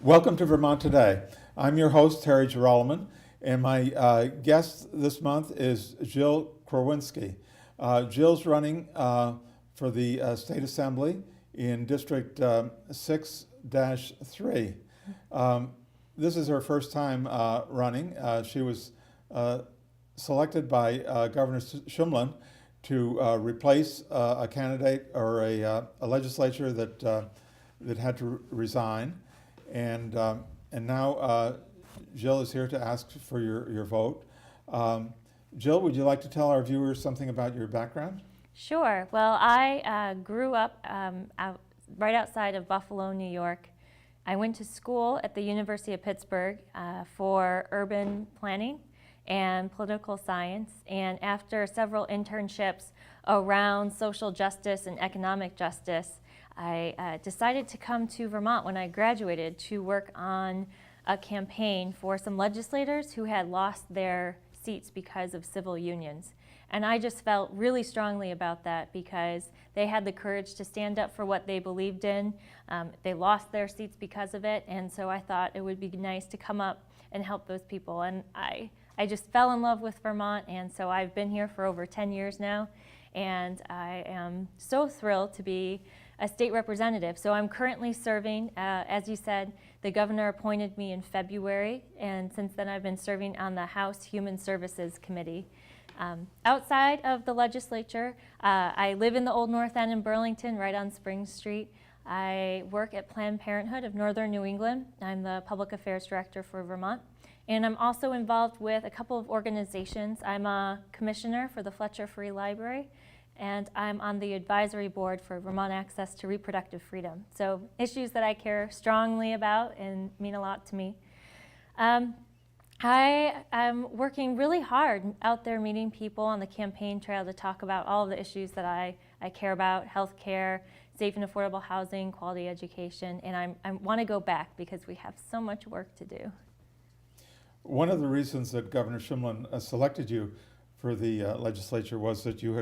Welcome to Vermont Today. I'm your host, Terence Jeroloman, and my guest this month is Jill Krowinski. Jill's running for the State Assembly in District 6-3. This is her first time running. She was selected by Governor Shumlin to replace a candidate or a legislature that had to resign, and now Jill is here to ask for your vote. Jill, would you like to tell our viewers something about your background? Sure. Well, I grew up right outside of Buffalo, New York. I went to school at the University of Pittsburgh for urban planning and political science, and after several internships around social justice and economic justice, I decided to come to Vermont when I graduated to work on a campaign for some legislators who had lost their seats because of civil unions. And I just felt really strongly about that because they had the courage to stand up for what they believed in. They lost their seats because of it, and so I thought it would be nice to come up and help those people. And I just fell in love with Vermont, and so I've been here for over 10 years now, and I am so thrilled to be a state representative. So I'm currently serving, as you said, the governor appointed me in February, and since then I've been serving on the House Human Services Committee. Outside of the legislature, I live in the Old North End in Burlington, right on Spring Street. I work at Planned Parenthood of Northern New England. I'm the Public Affairs Director for Vermont. And I'm also involved with a couple of organizations. I'm a commissioner for the Fletcher Free Library, and I'm on the advisory board for Vermont Access to Reproductive Freedom. So issues that I care strongly about and mean a lot to me. I am working really hard out there meeting people on the campaign trail to talk about all of the issues that I care about: healthcare, safe and affordable housing, quality education, and I want to go back because we have so much work to do. One of the reasons that Governor Shumlin selected you for the legislature was that you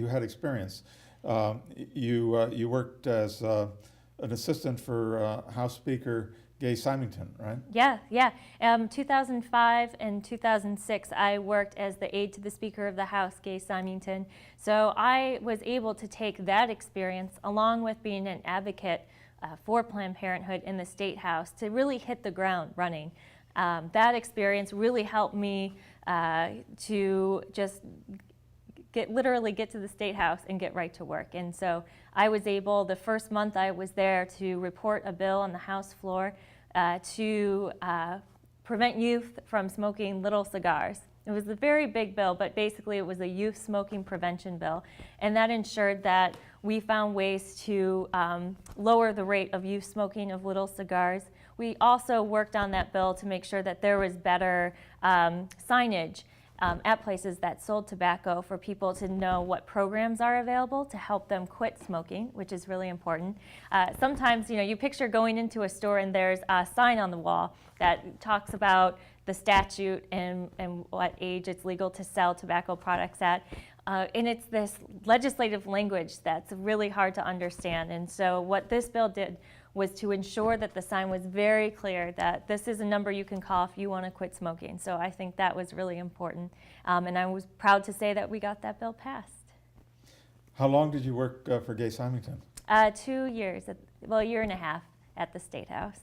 had experience. You worked as an assistant for House Speaker Gay Symington, right? Yeah. 2005 and 2006, I worked as the aide to the Speaker of the House, Gay Symington. So I was able to take that experience, along with being an advocate for Planned Parenthood in the State House, to really hit the ground running. That experience really helped me to just literally get to the State House and get right to work. And so I was able, the first month I was there, to report a bill on the House floor to prevent youth from smoking little cigars. It was a very big bill, but basically it was a youth smoking prevention bill. And that ensured that we found ways to lower the rate of youth smoking of little cigars. We also worked on that bill to make sure that there was better signage at places that sold tobacco for people to know what programs are available to help them quit smoking, which is really important. Sometimes, you picture going into a store and there's a sign on the wall that talks about the statute and what age it's legal to sell tobacco products at. And it's this legislative language that's really hard to understand. And so what this bill did was to ensure that the sign was very clear that this is a number you can call if you want to quit smoking. So I think that was really important. And I was proud to say that we got that bill passed. How long did you work for Gay Symington? 2 years, a year and a half at the State House.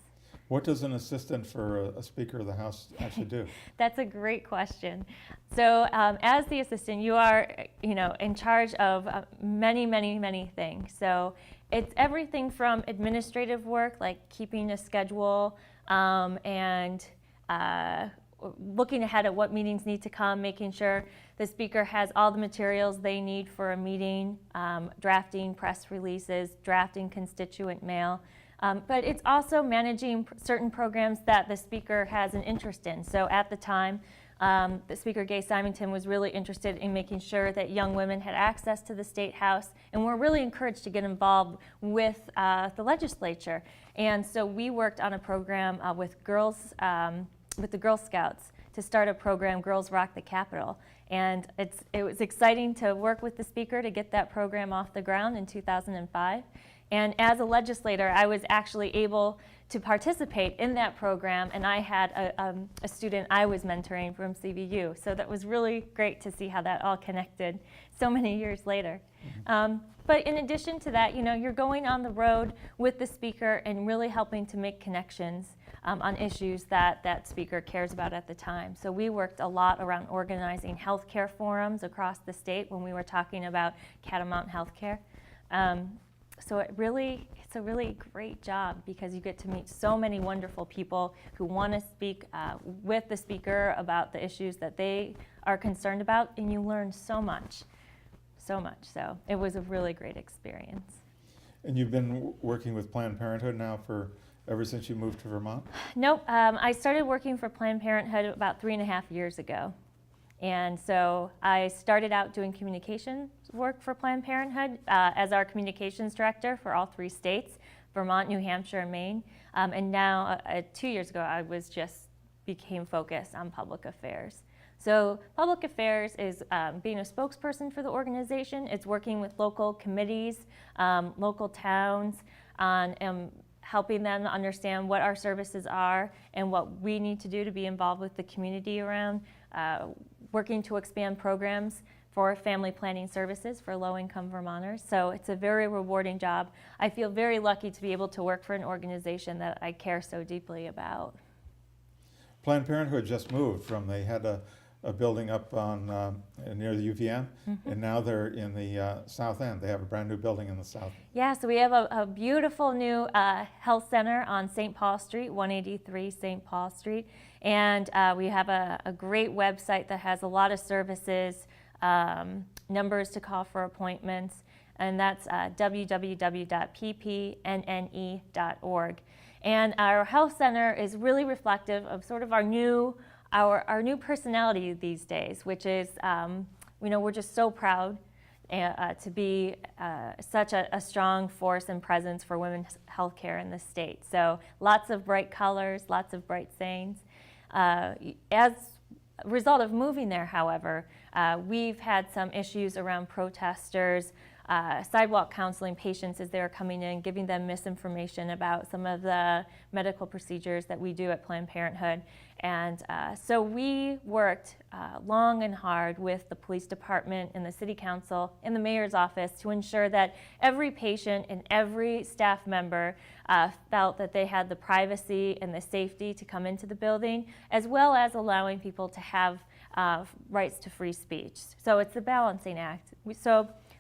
What does an assistant for a Speaker of the House actually do? That's a great question. So as the assistant, you are in charge of many, many, many things. So it's everything from administrative work, like keeping a schedule and looking ahead at what meetings need to come, making sure the speaker has all the materials they need for a meeting, drafting press releases, drafting constituent mail. But it's also managing certain programs that the speaker has an interest in. So at the time, the Speaker Gay Symington was really interested in making sure that young women had access to the State House, and we're really encouraged to get involved with the legislature. And so we worked on a program with girls, with the Girl Scouts, to start a program, Girls Rock the Capitol. And it was exciting to work with the speaker to get that program off the ground in 2005. And as a legislator, I was actually able to participate in that program, and I had a student I was mentoring from CVU. So that was really great to see how that all connected so many years later. But in addition to that, you're going on the road with the speaker and really helping to make connections on issues that that speaker cares about at the time. So we worked a lot around organizing healthcare forums across the state when we were talking about Catamount healthcare. So it's a really great job because you get to meet so many wonderful people who want to speak with the speaker about the issues that they are concerned about, and you learn so much. So it was a really great experience. And you've been working with Planned Parenthood now ever since you moved to Vermont? Nope. I started working for Planned Parenthood about 3.5 years ago. And so I started out doing communications work for Planned Parenthood as our communications director for all 3 states, Vermont, New Hampshire, and Maine. And now, 2 years ago, I became focused on public affairs. So public affairs is being a spokesperson for the organization. It's working with local committees, local towns, on helping them understand what our services are and what we need to do to be involved with the community around, working to expand programs for family planning services for low-income Vermonters. So it's a very rewarding job. I feel very lucky to be able to work for an organization that I care so deeply about. Planned Parenthood just moved they had a building up on near the UVM, and now they're in the south end. They have a brand new building in the south. Yeah, so we have a beautiful new health center on St. Paul Street, 183 St. Paul Street, and we have a great website that has a lot of services, numbers to call for appointments, and that's www.ppnne.org. And our health center is really reflective of sort of our new personality these days, which is, we're just so proud to be such a strong force and presence for women's healthcare in the state. So lots of bright colors, lots of bright sayings. As a result of moving there, however, we've had some issues around protesters, sidewalk counseling patients as they're coming in, giving them misinformation about some of the medical procedures that we do at Planned Parenthood. And so we worked long and hard with the police department and the city council and the mayor's office to ensure that every patient and every staff member felt that they had the privacy and the safety to come into the building, as well as allowing people to have rights to free speech. So it's a balancing act.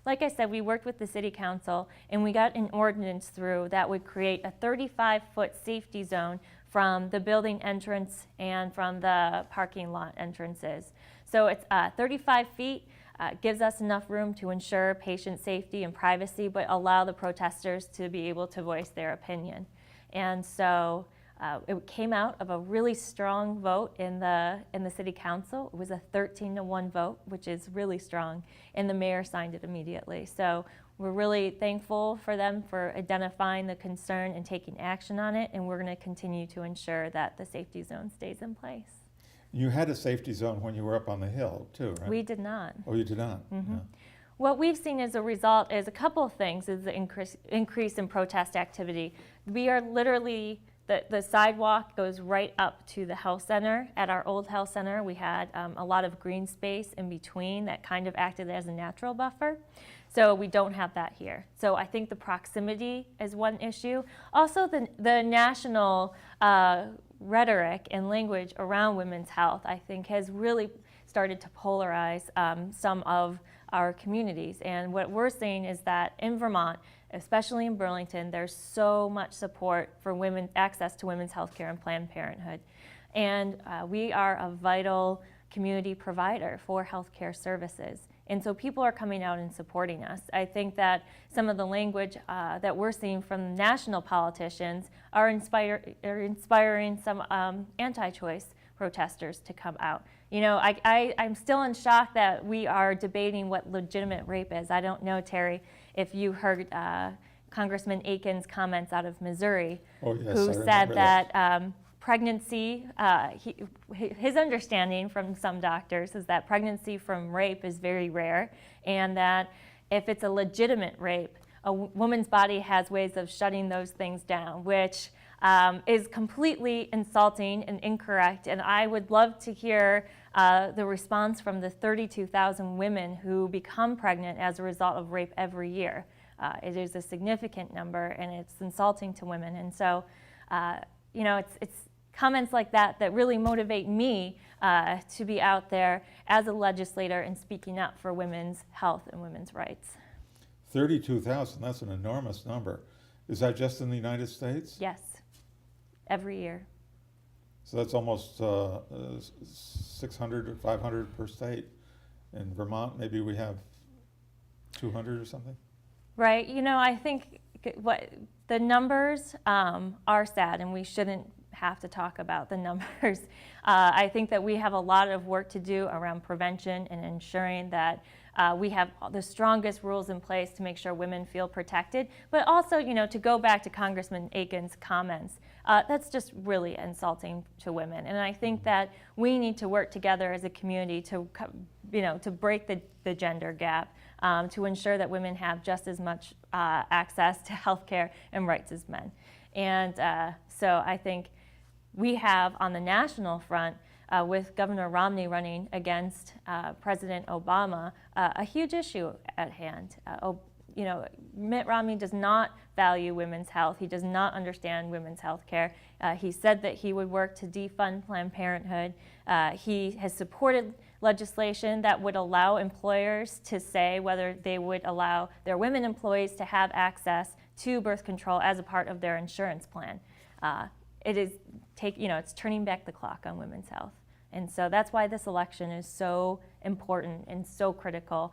Like I said, we worked with the city council and we got an ordinance through that would create a 35-foot safety zone from the building entrance and from the parking lot entrances. So it's 35 feet, gives us enough room to ensure patient safety and privacy, but allow the protesters to be able to voice their opinion. And so it came out of a really strong vote in the city council. It was a 13-1 vote, which is really strong, and the mayor signed it immediately. So we're really thankful for them for identifying the concern and taking action on it, and we're going to continue to ensure that the safety zone stays in place. You had a safety zone when you were up on the hill, too, right? We did not. Oh, you did not? Mm-hmm. Yeah. What we've seen as a result is a couple of things, is the increase in protest activity. We are literally, the sidewalk goes right up to the health center. At our old health center, we had a lot of green space in between that kind of acted as a natural buffer. So we don't have that here. So I think the proximity is one issue. Also the national rhetoric and language around women's health, I think, has really started to polarize some of our communities. And what we're seeing is that in Vermont, especially in Burlington, there's so much support for access to women's health care and Planned Parenthood. And we are a vital community provider for healthcare services. And so people are coming out and supporting us. I think that some of the language that we're seeing from national politicians are inspiring some anti-choice protesters to come out. I'm still in shock that we are debating what legitimate rape is. I don't know, Terry, if you heard Congressman Aiken's comments out of Missouri, who said that pregnancy, his understanding from some doctors is that pregnancy from rape is very rare, and that if it's a legitimate rape, a woman's body has ways of shutting those things down, which is completely insulting and incorrect. And I would love to hear the response from the 32,000 women who become pregnant as a result of rape every year. It is a significant number, and it's insulting to women. And so, it's comments like that that really motivate me to be out there as a legislator and speaking up for women's health and women's rights. 32,000, that's an enormous number. Is that just in the United States? Yes, every year. So that's almost 600 or 500 per state. In Vermont, maybe we have 200 or something? Right. I think what the numbers are sad, and we shouldn't have to talk about the numbers. I think that we have a lot of work to do around prevention and ensuring that we have the strongest rules in place to make sure women feel protected. But also, to go back to Congressman Aiken's comments, that's just really insulting to women. And I think that we need to work together as a community to break the gender gap, to ensure that women have just as much access to health care and rights as men. And so I think we have on the national front, with Governor Romney running against President Obama, a huge issue at hand. Mitt Romney does not value women's health. He does not understand women's health care. He said that he would work to defund Planned Parenthood. He has supported legislation that would allow employers to say whether they would allow their women employees to have access to birth control as a part of their insurance plan. It's turning back the clock on women's health. And so that's why this election is so important and so critical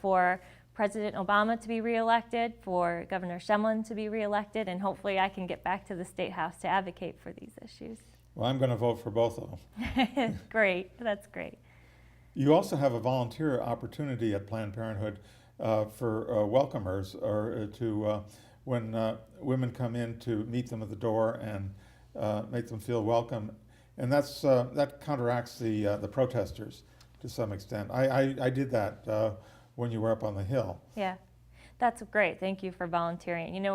for President Obama to be reelected, for Governor Shumlin to be reelected, and hopefully I can get back to the State House to advocate for these issues. Well, I'm going to vote for both of them. Great, that's great. You also have a volunteer opportunity at Planned Parenthood for welcomers, or when women come in, to meet them at the door and make them feel welcome. And that counteracts the protesters to some extent. I did that when you were up on the Hill. Yeah, that's great. Thank you for volunteering.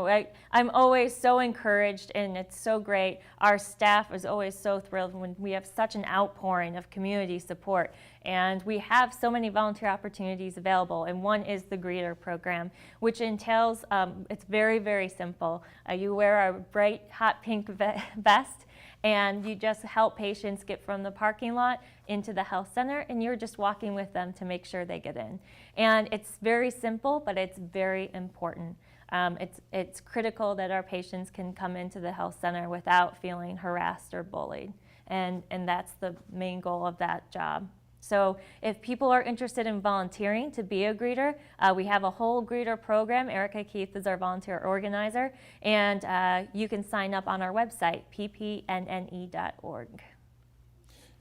I'm always so encouraged, and it's so great. Our staff is always so thrilled when we have such an outpouring of community support. And we have so many volunteer opportunities available, and one is the greeter program, which entails, it's very, very simple. You wear a bright, hot pink vest, and you just help patients get from the parking lot into the health center, and you're just walking with them to make sure they get in. And it's very simple, but it's very important. It's critical that our patients can come into the health center without feeling harassed or bullied, and that's the main goal of that job. So if people are interested in volunteering to be a greeter, we have a whole greeter program. Erica Keith is our volunteer organizer, and you can sign up on our website, ppnne.org.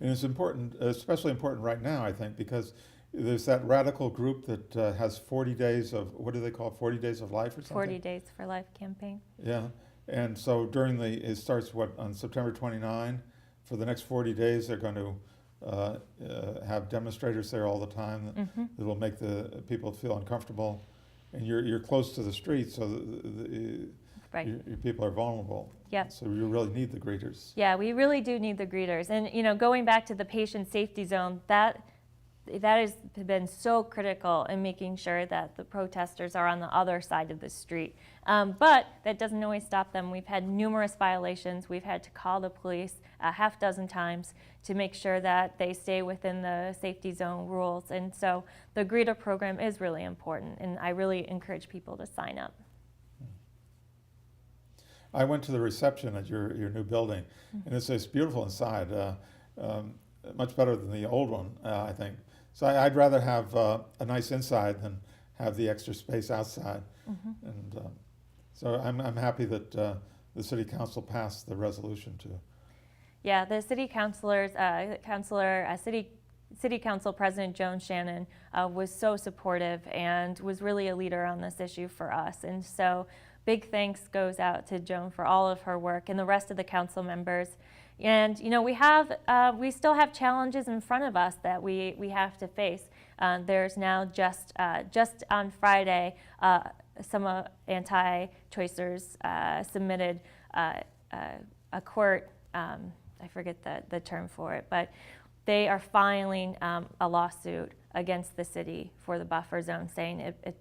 And it's important, especially important right now, I think, because there's that radical group that has 40 days of, what do they call it, 40 days of life or something? 40 Days for Life campaign. Yeah, and so it starts, on September 29? For the next 40 days, they're going to have demonstrators there all the time. Mm-hmm. That'll make the people feel uncomfortable, and you're close to the street, so Right. your people are vulnerable. Yep. So you really need the greeters. Yeah, we really do need the greeters. And going back to the patient safety zone, that has been so critical in making sure that the protesters are on the other side of the street. But that doesn't always stop them. We've had numerous violations. We've had to call the police a half dozen times to make sure that they stay within the safety zone rules. And so the greeter program is really important, and I really encourage people to sign up. I went to the reception at your new building, mm-hmm. and it's beautiful inside, much better than the old one, I think. So I'd rather have a nice inside than have the extra space outside. Mm-hmm. And so I'm happy that the City Council passed the resolution to. Yeah, the City Councilors, City Council President Joan Shannon was so supportive and was really a leader on this issue for us. And so big thanks goes out to Joan for all of her work and the rest of the council members. And we still have challenges in front of us that we have to face. There's now just on Friday, some anti-choicers submitted a court, I forget the term for it, but they are filing a lawsuit against the city for the buffer zone, saying it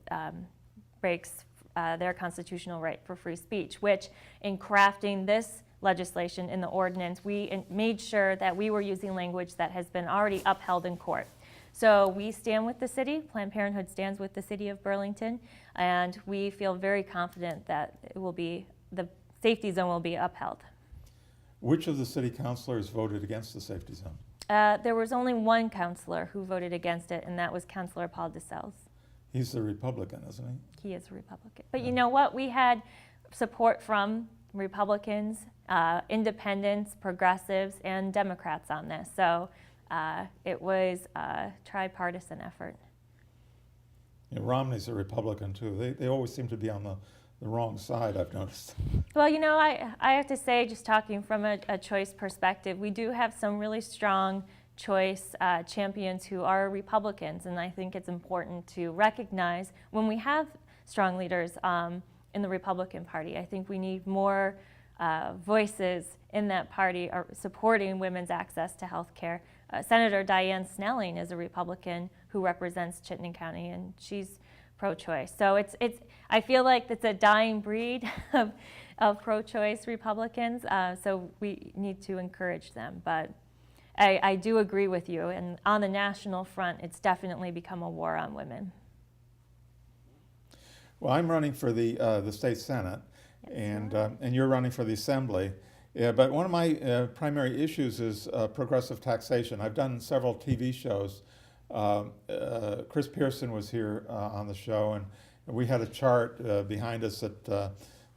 breaks their constitutional right for free speech, which in crafting this legislation in the ordinance, we made sure that we were using language that has been already upheld in court. So we stand with the city, Planned Parenthood stands with the city of Burlington, and we feel very confident that the safety zone will be upheld. Which of the city councilors voted against the safety zone? There was only one councilor who voted against it, and that was Councilor Paul DeSales. He's the Republican, isn't he? He is a Republican. But you know what? We had support from Republicans, independents, progressives, and Democrats on this. So it was a tripartisan effort. Yeah, Romney's a Republican too. They always seem to be on the wrong side, I've noticed. Well, you know, I have to say, just talking from a choice perspective, we do have some really strong choice champions who are Republicans, and I think it's important to recognize when we have strong leaders in the Republican Party. I think we need more voices in that party supporting women's access to health care. Senator Diane Snelling is a Republican who represents Chittenden County, and she's pro-choice. So I feel like it's a dying breed of pro-choice Republicans, so we need to encourage them. But I do agree with you, and on the national front, it's definitely become a war on women. Well, I'm running for the state senate, and you're running for the assembly. Yeah, but one of my primary issues is progressive taxation. I've done several TV shows. Chris Pearson was here on the show, and we had a chart behind us that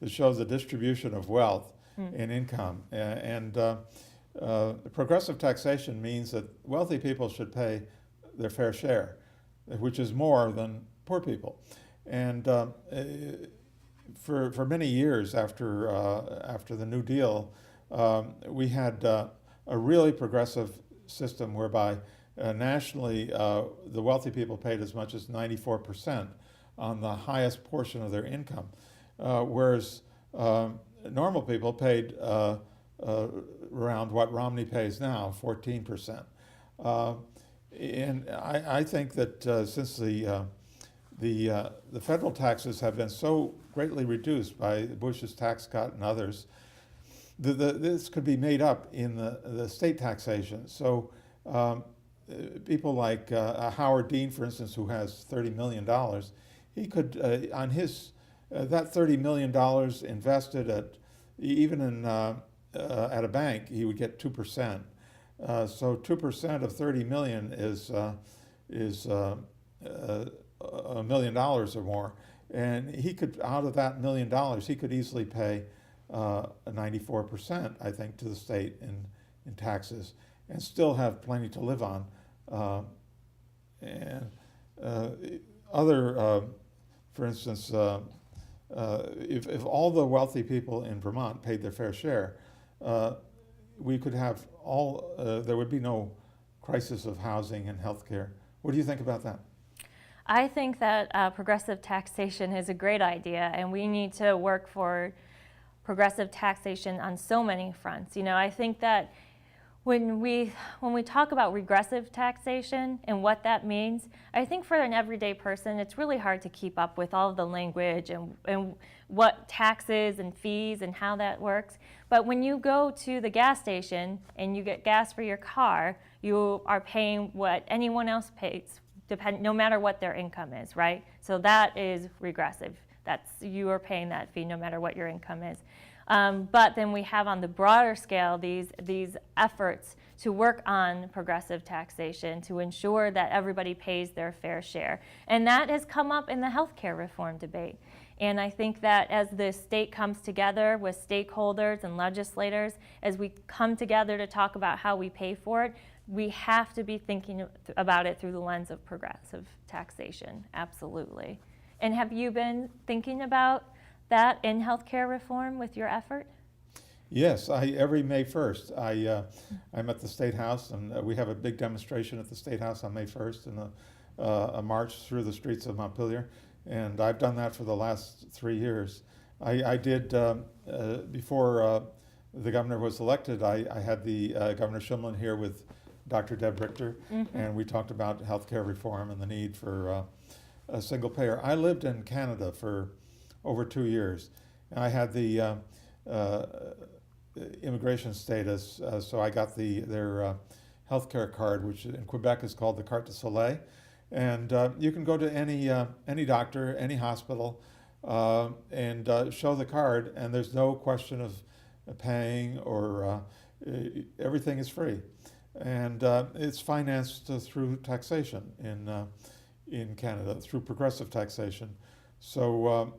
shows the distribution of wealth and income. Progressive taxation means that wealthy people should pay their fair share, which is more than poor people. And for many years after the New Deal, we had a really progressive system whereby nationally the wealthy people paid as much as 94% on the highest portion of their income, whereas normal people paid around what Romney pays now, 14%. And I think that since the federal taxes have been so greatly reduced by Bush's tax cut and others, this could be made up in the state taxation. So people like Howard Dean, for instance, who has $30 million, he could, on his, that $30 million invested at a bank, he would get 2%. So 2% of 30 million is $1 million or more. And he could, out of that $1 million, he could easily pay 94%, I think, to the state in taxes, and still have plenty to live on. For instance, if all the wealthy people in Vermont paid their fair share, we could have there would be no crisis of housing and health care. What do you think about that? I think that progressive taxation is a great idea, and we need to work for progressive taxation on so many fronts. You know, I think that when we talk about regressive taxation and what that means, I think for an everyday person, it's really hard to keep up with all of the language and what taxes and fees and how that works. But when you go to the gas station and you get gas for your car, you are paying what anyone else pays, no matter what their income is, right? So that is regressive. You are paying that fee no matter what your income is. But then we have on the broader scale these efforts to work on progressive taxation to ensure that everybody pays their fair share. And that has come up in the healthcare reform debate. And I think that as the state comes together with stakeholders and legislators, as we come together to talk about how we pay for it, we have to be thinking about it through the lens of progressive taxation, absolutely. And have you been thinking about that in healthcare reform with your effort? Yes, every May 1st, I'm at the State House, and we have a big demonstration at the State House on May 1st, and a march through the streets of Montpelier, and I've done that for the last 3 years. I did, before the governor was elected, I had the Governor Shumlin here with Dr. Deb Richter, and we talked about healthcare reform and the need for a single payer. I lived in Canada for over 2 years, and I had the immigration status, so I got their healthcare card, which in Quebec is called the Carte de Soleil, and you can go to any doctor, any hospital, and show the card, and there's no question of paying or everything is free, and it's financed through taxation in Canada, through progressive taxation. So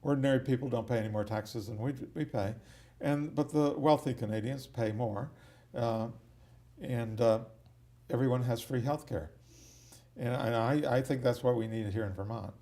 ordinary people don't pay any more taxes than we pay, but the wealthy Canadians pay more, and everyone has free health care. And I think that's what we need here in Vermont.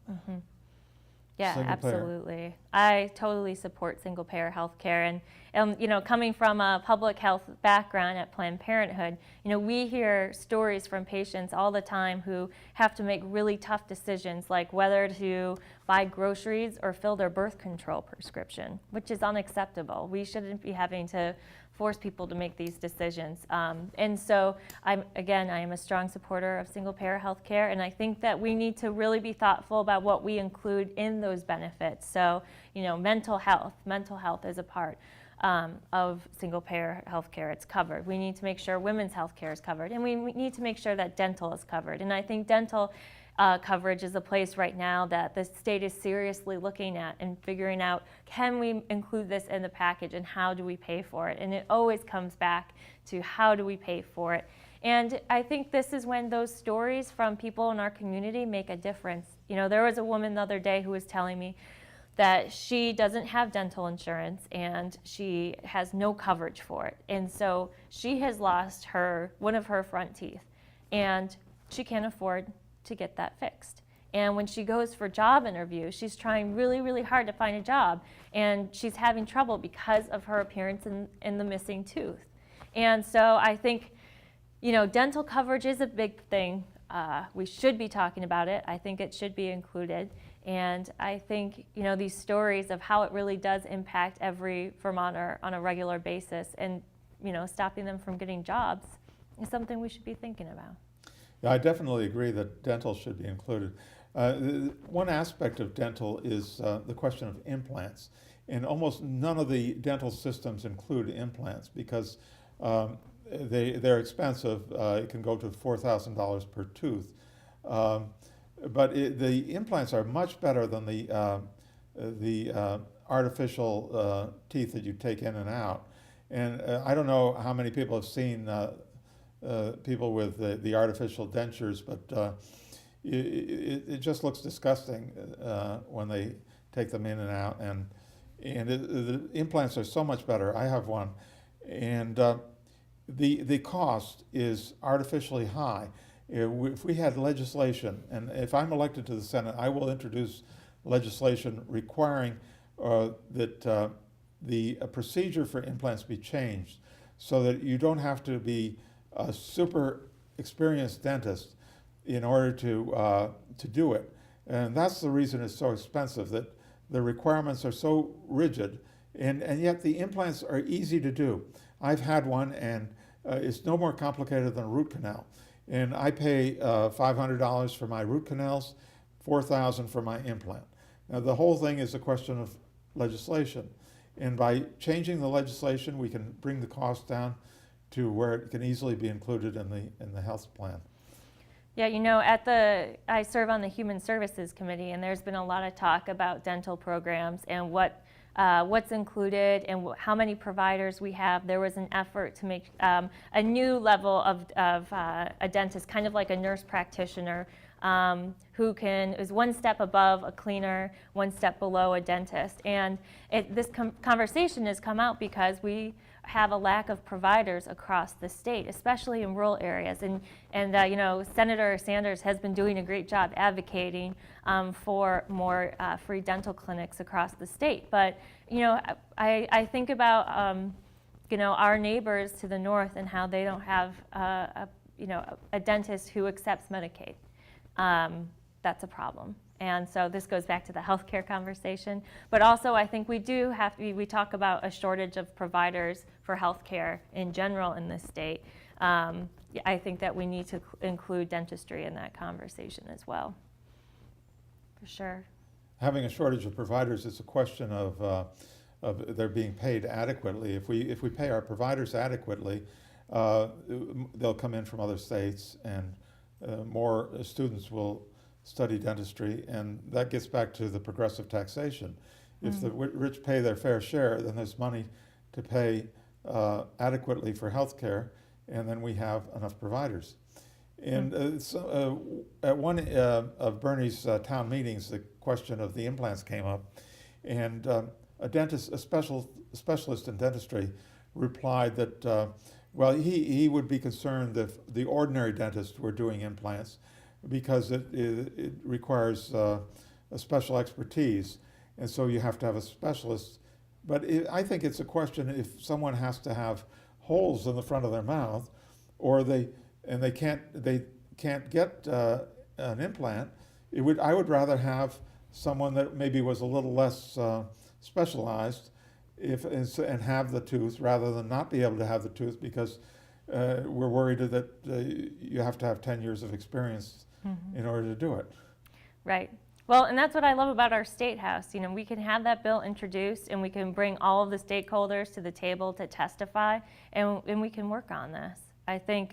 Yeah, Single payer. absolutely. I totally support single-payer health care. And you know, coming from a public health background at Planned Parenthood, you know, we hear stories from patients all the time who have to make really tough decisions, like whether to buy groceries or fill their birth control prescription, which is unacceptable. We shouldn't be having to force people to make these decisions. And so I am a strong supporter of single-payer health care, and I think that we need to really be thoughtful about what we include in those benefits. So, you know, mental health is a part of single-payer health care. It's covered. We need to make sure women's health care is covered, and we need to make sure that dental is covered. And I think dental coverage is a place right now that the state is seriously looking at and figuring out, can we include this in the package and how do we pay for it? And it always comes back to how do we pay for it? And I think this is when those stories from people in our community make a difference. You know, there was a woman the other day who was telling me that she doesn't have dental insurance and she has no coverage for it. And so she has lost one of her front teeth, and she can't afford to get that fixed. And when she goes for job interviews, she's trying really, really hard to find a job, and she's having trouble because of her appearance and the missing tooth. And so I think, you know, dental coverage is a big thing. We should be talking about it. I think it should be included. And I think, you know, these stories of how it really does impact every Vermonter on a regular basis, and, you know, stopping them from getting jobs is something we should be thinking about. Yeah, I definitely agree that dental should be included. One aspect of dental is the question of implants. And almost none of the dental systems include implants because they're expensive. It can go to $4,000 per tooth. But the implants are much better than the artificial teeth that you take in and out. And I don't know how many people have seen people with the artificial dentures, but it just looks disgusting when they take them in and out. And the implants are so much better. I have one, and the cost is artificially high. If we had legislation, and if I'm elected to the Senate, I will introduce legislation requiring that the procedure for implants be changed so that you don't have to be a super experienced dentist in order to do it. And that's the reason it's so expensive, that the requirements are so rigid, and yet the implants are easy to do. I've had one, and it's no more complicated than a root canal. And I pay $500 for my root canals, $4,000 for my implant. Now the whole thing is a question of legislation. And by changing the legislation, we can bring the cost down to where it can easily be included in the health plan. Yeah, you know, I serve on the Human Services Committee, and there's been a lot of talk about dental programs and what's included and how many providers we have. There was an effort to make a new level of a dentist, kind of like a nurse practitioner, who is one step above a cleaner, one step below a dentist. And this conversation has come out because we have a lack of providers across the state, especially in rural areas. And you know, Senator Sanders has been doing a great job advocating for more free dental clinics across the state. But you know, I think about you know, our neighbors to the north and how they don't have a dentist who accepts Medicaid. That's a problem. And so this goes back to the healthcare conversation. But also I think we do have to, we talk about a shortage of providers for healthcare in general in this state. I think that we need to include dentistry in that conversation as well, for sure. Having a shortage of providers is a question of they're being paid adequately. If we pay our providers adequately, they'll come in from other states, and more students will study dentistry, and that gets back to the progressive taxation. If the rich pay their fair share, then there's money to pay adequately for health care, and then we have enough providers. And at one of Bernie's town meetings, the question of the implants came up, and a dentist, a specialist in dentistry, replied that well, he would be concerned if the ordinary dentist were doing implants, because it requires a special expertise, and so you have to have a specialist. But I think it's a question if someone has to have holes in the front of their mouth, or they can't get an implant. I would rather have someone that maybe was a little less specialized, and have the tooth rather than not be able to have the tooth, because we're worried that you have to have 10 years of experience in order to do it. Right. Well, and that's what I love about our State House. You know, we can have that bill introduced, and we can bring all of the stakeholders to the table to testify, and we can work on this. I think,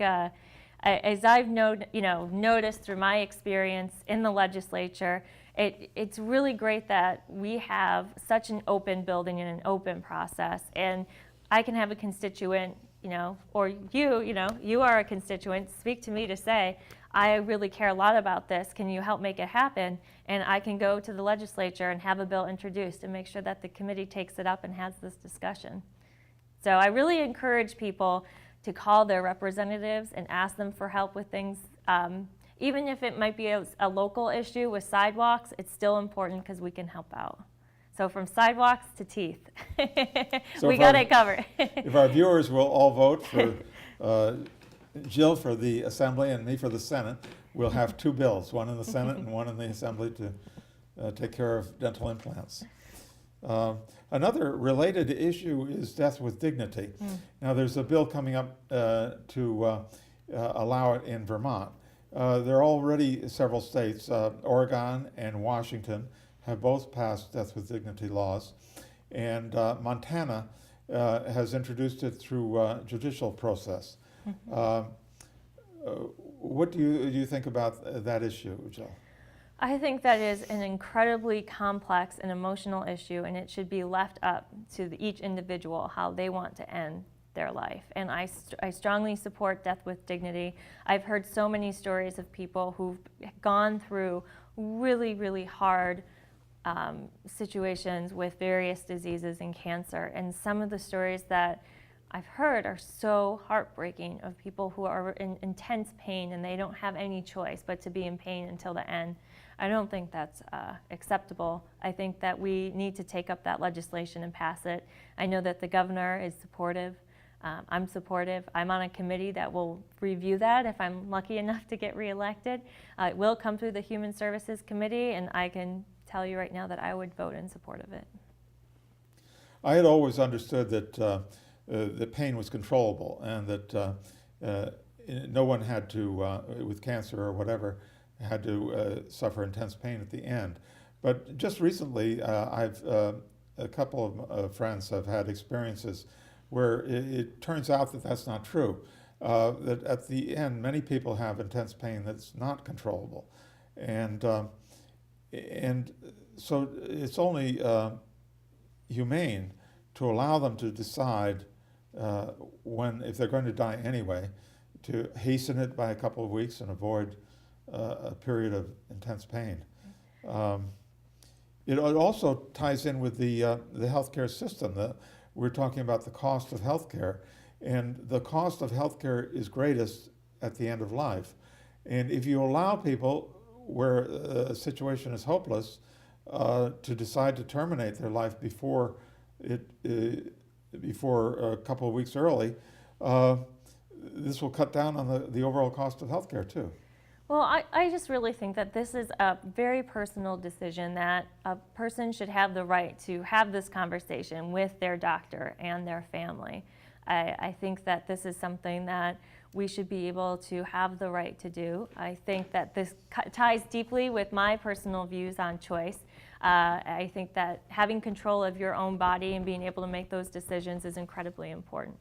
as I've noticed through my experience in the legislature, it's really great that we have such an open building and an open process, and I can have a constituent, or you are a constituent, speak to me to say, I really care a lot about this, can you help make it happen? And I can go to the legislature and have a bill introduced and make sure that the committee takes it up and has this discussion. So I really encourage people to call their representatives and ask them for help with things. Even if it might be a local issue with sidewalks, it's still important because we can help out. So from sidewalks to teeth, So we got it covered. If our viewers will all vote for Jill for the Assembly and me for the Senate, we'll have two bills, one in the Senate and one in the Assembly, to take care of dental implants. Another related issue is death with dignity. Now there's a bill coming up to allow it in Vermont. There are already several states, Oregon and Washington, have both passed death with dignity laws, and Montana has introduced it through judicial process. What do you think about that issue, Jill? I think that is an incredibly complex and emotional issue, and it should be left up to each individual how they want to end their life. And I strongly support death with dignity. I've heard so many stories of people who've gone through really, really hard situations with various diseases and cancer. And some of the stories that I've heard are so heartbreaking, of people who are in intense pain and they don't have any choice but to be in pain until the end. I don't think that's acceptable. I think that we need to take up that legislation and pass it. I know that the governor is supportive. I'm supportive. I'm on a committee that will review that if I'm lucky enough to get reelected. It will come through the Human Services Committee, and I can tell you right now that I would vote in support of it. I had always understood that the pain was controllable, and that no one had to, with cancer or whatever, had to suffer intense pain at the end. But just recently, a couple of friends have had experiences where it turns out that that's not true. That at the end, many people have intense pain that's not controllable. And so it's only humane to allow them to decide if they're going to die anyway, to hasten it by a couple of weeks and avoid a period of intense pain. It also ties in with the healthcare system. We're talking about the cost of healthcare, and the cost of healthcare is greatest at the end of life. And if you allow people, where a situation is hopeless, to decide to terminate their life before a couple of weeks early, this will cut down on the overall cost of healthcare too. Well, I just really think that this is a very personal decision that a person should have the right to have this conversation with their doctor and their family. I think that this is something that we should be able to have the right to do. I think that this ties deeply with my personal views on choice. I think that having control of your own body and being able to make those decisions is incredibly important.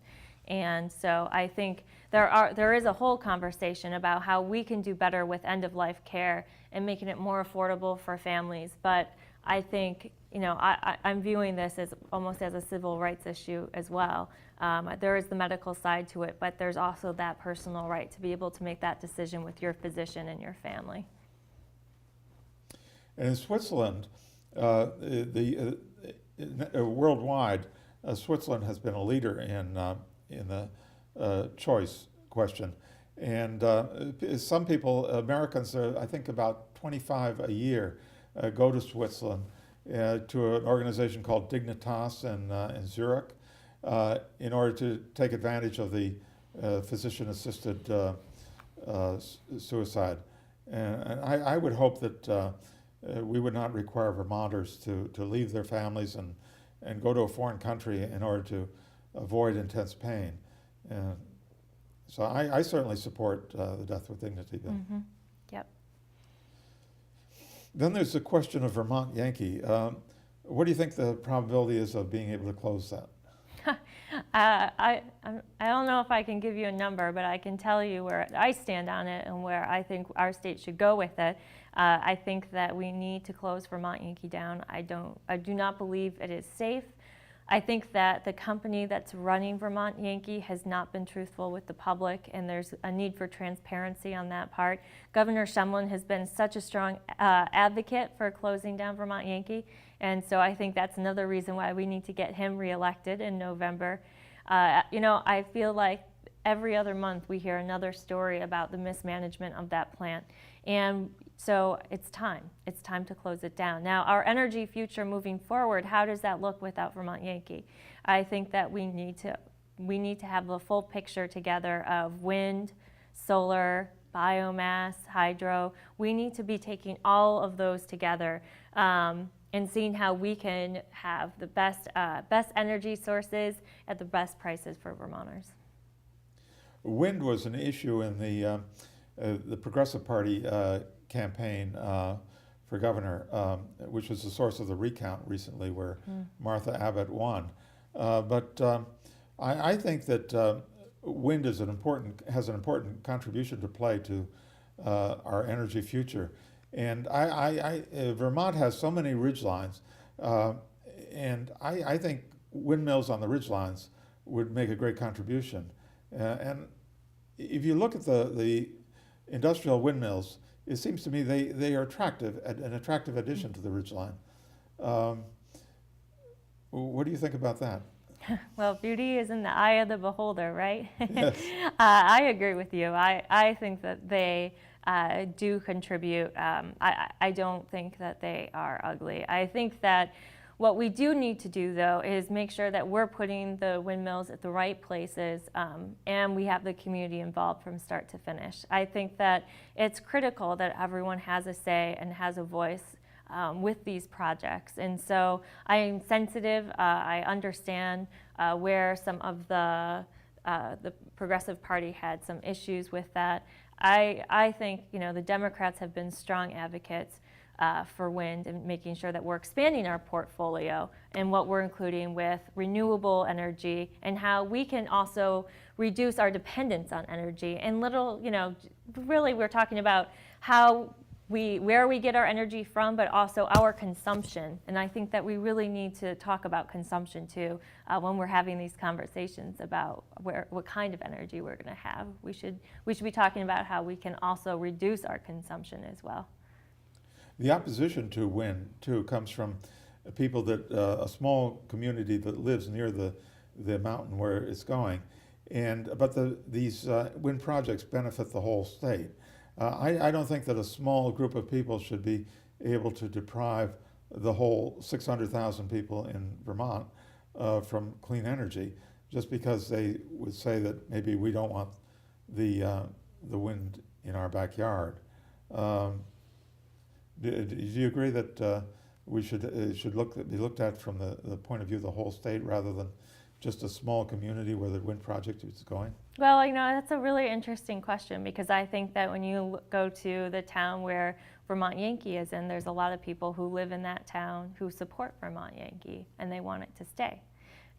And so I think there is a whole conversation about how we can do better with end-of-life care and making it more affordable for families. But I think, I'm viewing this as almost as a civil rights issue as well. There is the medical side to it, but there's also that personal right to be able to make that decision with your physician and your family. And in Switzerland, worldwide, Switzerland has been a leader in the choice question. And some people, Americans, I think about 25 a year, go to Switzerland to an organization called Dignitas in Zurich in order to take advantage of the physician-assisted suicide. And I would hope that we would not require Vermonters to leave their families and go to a foreign country in order to avoid intense pain. So I certainly support the Death with Dignity bill. Mm-hmm. Yep. Then there's the question of Vermont Yankee. What do you think the probability is of being able to close that? I don't know if I can give you a number, but I can tell you where I stand on it and where I think our state should go with it. I think that we need to close Vermont Yankee down. I do not believe it is safe. I think that the company that's running Vermont Yankee has not been truthful with the public, and there's a need for transparency on that part. Governor Shumlin has been such a strong advocate for closing down Vermont Yankee, and so I think that's another reason why we need to get him reelected in November. I feel like every other month we hear another story about the mismanagement of that plant, and so it's time to close it down. Now, our energy future moving forward, how does that look without Vermont Yankee? I think that we need to have the full picture together of wind, solar, biomass, hydro. We need to be taking all of those together and seeing how we can have the best energy sources at the best prices for Vermonters. Wind was an issue in the Progressive Party campaign for governor, which was the source of the recount recently where Martha Abbott won. But I think that wind has an important contribution to play to our energy future. And Vermont has so many ridgelines, and I think windmills on the ridgelines would make a great contribution. And if you look at the industrial windmills, it seems to me they are an attractive addition to the ridgeline. What do you think about that? Well, beauty is in the eye of the beholder, right? Yes. I agree with you. I think that they do contribute. I don't think that they are ugly. I think that what we do need to do, though, is make sure that we're putting the windmills at the right places and we have the community involved from start to finish. I think that it's critical that everyone has a say and has a voice with these projects. And so I am sensitive. I understand where some of the Progressive Party had some issues with that. I think the Democrats have been strong advocates for wind and making sure that we're expanding our portfolio and what we're including with renewable energy and how we can also reduce our dependence on energy. And really we're talking about where we get our energy from, but also our consumption. And I think that we really need to talk about consumption too when we're having these conversations about what kind of energy we're going to have. We should be talking about how we can also reduce our consumption as well. The opposition to wind, too, comes from people a small community that lives near the mountain where it's going. But these wind projects benefit the whole state. I don't think that a small group of people should be able to deprive the whole 600,000 people in Vermont from clean energy just because they would say that maybe we don't want the wind in our backyard. Do you agree that we should be looked at from the point of view of the whole state rather than just a small community where the wind project is going? Well, that's a really interesting question, because I think that when you go to the town where Vermont Yankee is in, there's a lot of people who live in that town who support Vermont Yankee and they want it to stay.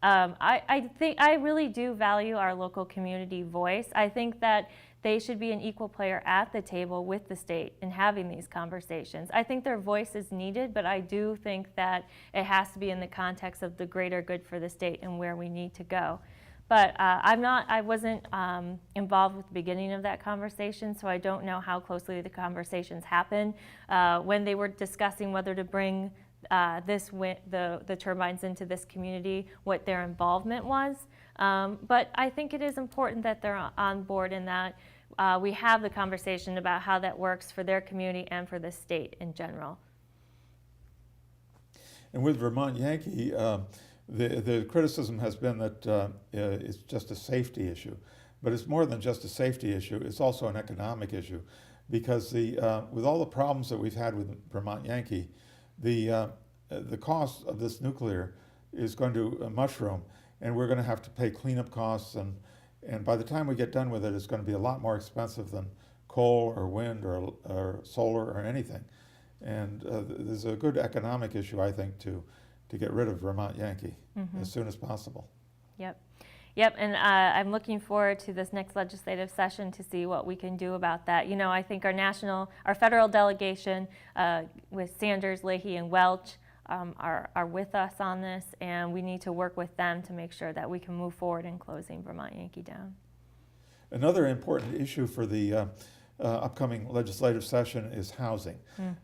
I really do value our local community voice. I think that they should be an equal player at the table with the state in having these conversations. I think their voice is needed, but I do think that it has to be in the context of the greater good for the state and where we need to go. But I wasn't involved with the beginning of that conversation, so I don't know how closely the conversations happened when they were discussing whether to bring the turbines into this community, what their involvement was. But I think it is important that they're on board and that we have the conversation about how that works for their community and for the state in general. And with Vermont Yankee, the criticism has been that it's just a safety issue. But it's more than just a safety issue, it's also an economic issue. Because with all the problems that we've had with Vermont Yankee, the cost of this nuclear is going to mushroom, and we're going to have to pay cleanup costs, and by the time we get done with it, it's going to be a lot more expensive than coal or wind or solar or anything. And there's a good economic issue, I think, to get rid of Vermont Yankee as soon as possible. Yep, and I'm looking forward to this next legislative session to see what we can do about that. I think our federal delegation with Sanders, Leahy, and Welch are with us on this, and we need to work with them to make sure that we can move forward in closing Vermont Yankee down. Another important issue for the upcoming legislative session is housing.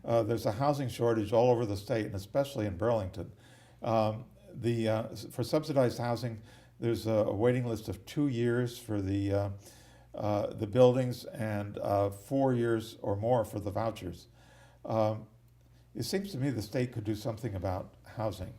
There's a housing shortage all over the state, and especially in Burlington. For subsidized housing, there's a waiting list of 2 years for the buildings and 4 years or more for the vouchers. It seems to me the state could do something about housing.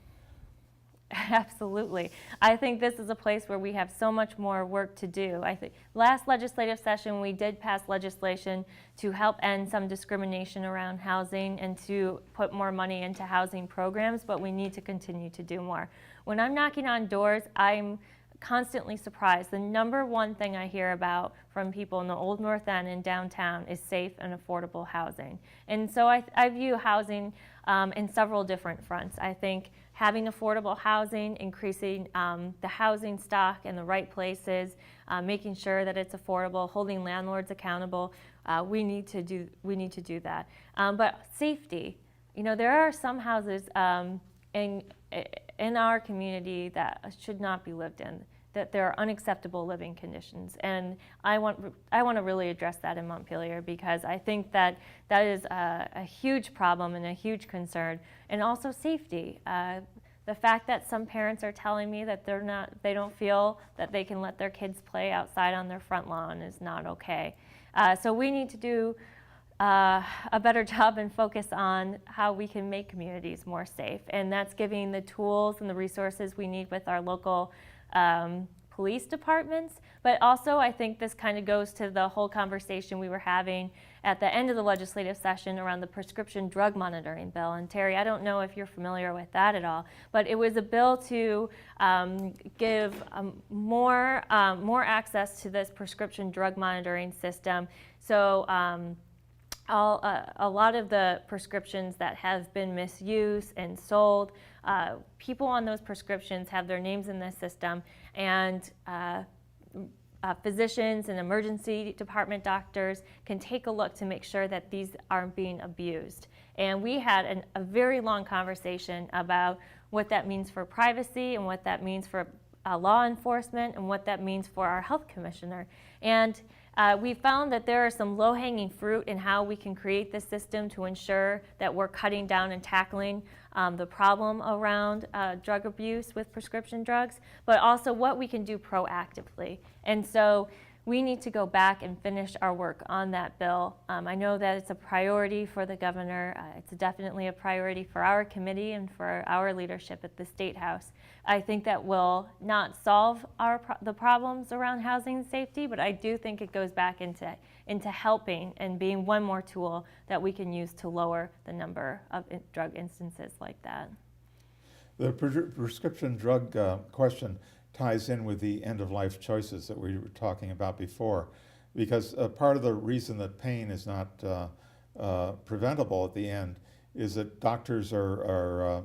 Absolutely. I think this is a place where we have so much more work to do. I think last legislative session we did pass legislation to help end some discrimination around housing and to put more money into housing programs, but we need to continue to do more. When I'm knocking on doors, I'm constantly surprised. The number one thing I hear about from people in the Old North End and downtown is safe and affordable housing. And so I view housing in several different fronts. I think having affordable housing, increasing the housing stock in the right places, making sure that it's affordable, holding landlords accountable. We need to do that. But safety, there are some houses in our community that should not be lived in, that there are unacceptable living conditions. And I want to really address that in Montpelier, because I think that is a huge problem and a huge concern. And also safety. The fact that some parents are telling me that they don't feel that they can let their kids play outside on their front lawn is not okay. So we need to do a better job and focus on how we can make communities more safe. And that's giving the tools and the resources we need with our local police departments. But also I think this kind of goes to the whole conversation we were having at the end of the legislative session around the prescription drug monitoring bill. And Terry, I don't know if you're familiar with that at all, but it was a bill to give more access to this prescription drug monitoring system. So a lot of the prescriptions that have been misused and sold, people on those prescriptions have their names in this system, and physicians and emergency department doctors can take a look to make sure that these aren't being abused. And we had a very long conversation about what that means for privacy and what that means for law enforcement and what that means for our health commissioner. And we found that there are some low-hanging fruit in how we can create this system to ensure that we're cutting down and tackling the problem around drug abuse with prescription drugs, but also what we can do proactively. And so we need to go back and finish our work on that bill. I know that it's a priority for the governor. It's definitely a priority for our committee and for our leadership at the State House. I think that will not solve the problems around housing safety, but I do think it goes back into helping and being one more tool that we can use to lower the number of drug instances like that. The prescription drug question ties in with the end-of-life choices that we were talking about before, because part of the reason that pain is not preventable at the end is that doctors are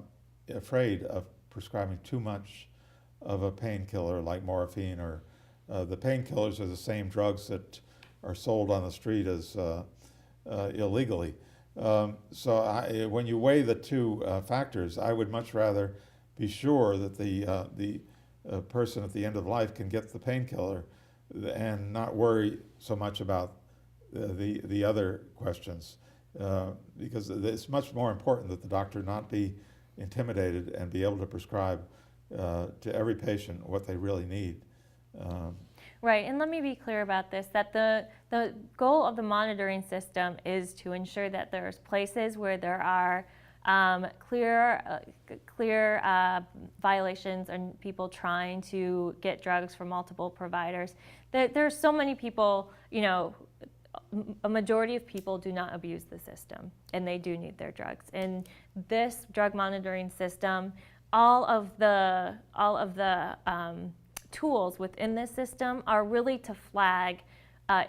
afraid of prescribing too much of a painkiller like morphine, or the painkillers are the same drugs that are sold on the street as illegally. So when you weigh the two factors, I would much rather be sure that the person at the end of life can get the painkiller and not worry so much about the other questions, because it's much more important that the doctor not be intimidated and be able to prescribe to every patient what they really need. Right, and let me be clear about this, that the goal of the monitoring system is to ensure that there's places where there are clear violations and people trying to get drugs from multiple providers. There's so many people, a majority of people do not abuse the system, and they do need their drugs. And this drug monitoring system, all of the tools within this system are really to flag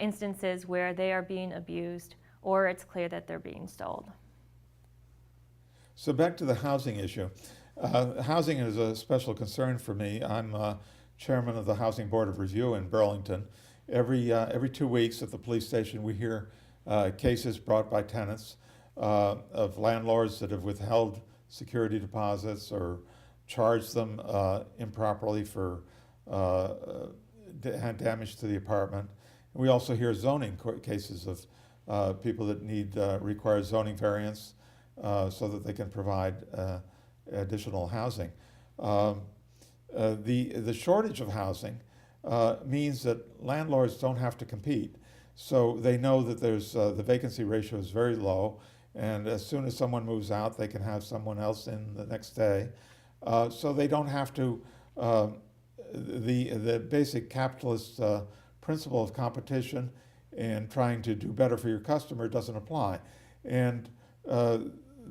instances where they are being abused or it's clear that they're being sold. So back to the housing issue. Housing is a special concern for me. I'm chairman of the Housing Board of Review in Burlington. Every 2 weeks at the police station we hear cases brought by tenants of landlords that have withheld security deposits or charged them improperly for damage to the apartment. We also hear zoning cases of people that require zoning variance so that they can provide additional housing. The shortage of housing means that landlords don't have to compete. So they know that the vacancy ratio is very low, and as soon as someone moves out, they can have someone else in the next day. So they don't have to, the basic capitalist principle of competition and trying to do better for your customer doesn't apply. And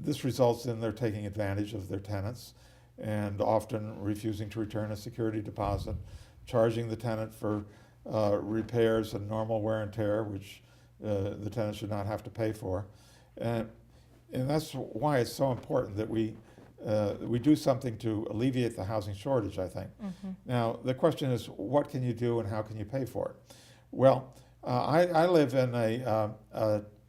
this results in their taking advantage of their tenants and often refusing to return a security deposit, charging the tenant for repairs and normal wear and tear, which the tenant should not have to pay for. And that's why it's so important that we do something to alleviate the housing shortage, I think. Mm-hmm. Now, the question is, what can you do and how can you pay for it? Well, I live in a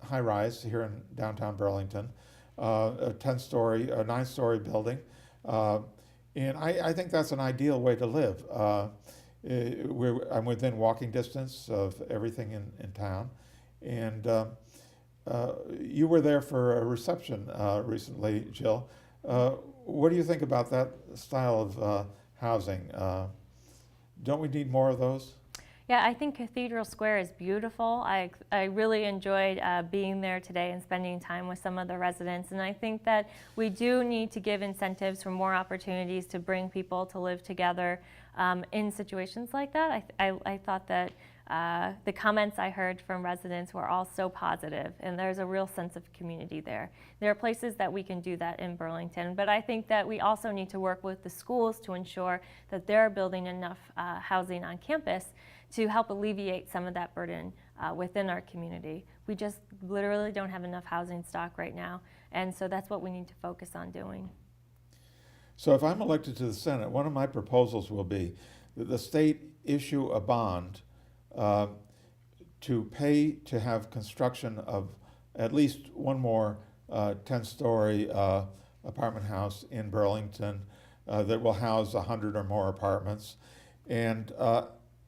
high-rise here in downtown Burlington, a 9-story building. And I think that's an ideal way to live. I'm within walking distance of everything in town. And you were there for a reception recently, Jill. What do you think about that style of housing? Don't we need more of those? Yeah, I think Cathedral Square is beautiful. I really enjoyed being there today and spending time with some of the residents. And I think that we do need to give incentives for more opportunities to bring people to live together in situations like that. I thought that the comments I heard from residents were all so positive, and there's a real sense of community there. There are places that we can do that in Burlington, but I think that we also need to work with the schools to ensure that they're building enough housing on campus to help alleviate some of that burden within our community. We just literally don't have enough housing stock right now, and so that's what we need to focus on doing. So if I'm elected to the Senate, one of my proposals will be that the state issue a bond to pay to have construction of at least one more 10-story apartment house in Burlington that will house 100 or more apartments. And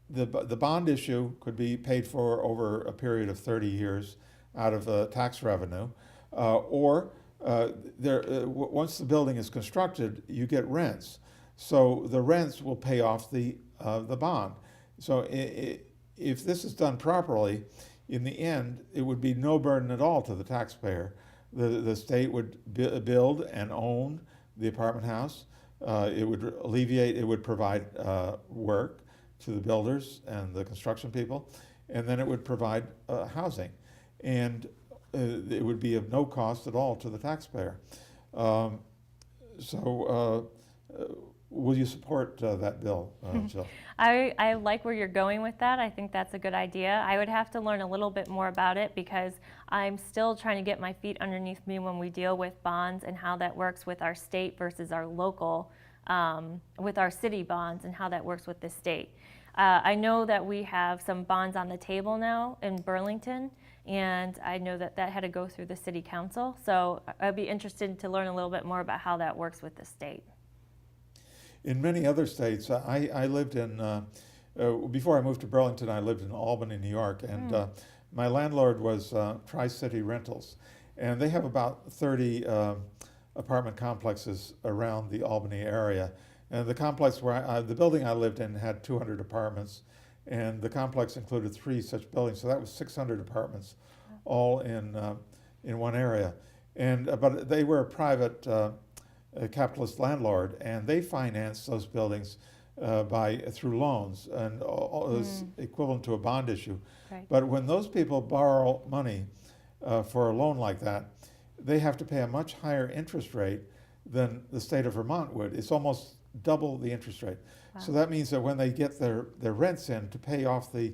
the bond issue could be paid for over a period of 30 years out of tax revenue, or once the building is constructed, you get rents. So the rents will pay off the bond. So if this is done properly, in the end, it would be no burden at all to the taxpayer. The state would build and own the apartment house. It would alleviate, it would provide work to the builders and the construction people, and then it would provide housing. And it would be of no cost at all to the taxpayer. Will you support that bill, Jill? I like where you're going with that. I think that's a good idea. I would have to learn a little bit more about it because I'm still trying to get my feet underneath me when we deal with bonds and how that works with our state versus our local, with our city bonds and how that works with the state. I know that we have some bonds on the table now in Burlington, and I know that that had to go through the city council. So I'd be interested to learn a little bit more about how that works with the state. In many other states, I lived in, before I moved to Burlington, I lived in Albany, New York, and my landlord was Tri-City Rentals, and they have about 30 apartment complexes around the Albany area. And the complex where the building I lived in had 200 apartments, and the complex included 3 such buildings, so that was 600 apartments, all in one area. And but they were a private capitalist landlord, and they financed those buildings through loans, and it was equivalent to a bond issue. Right. But when those people borrow money for a loan like that, they have to pay a much higher interest rate than the state of Vermont would. It's almost double the interest rate. Wow. So that means that when they get their rents in to pay off the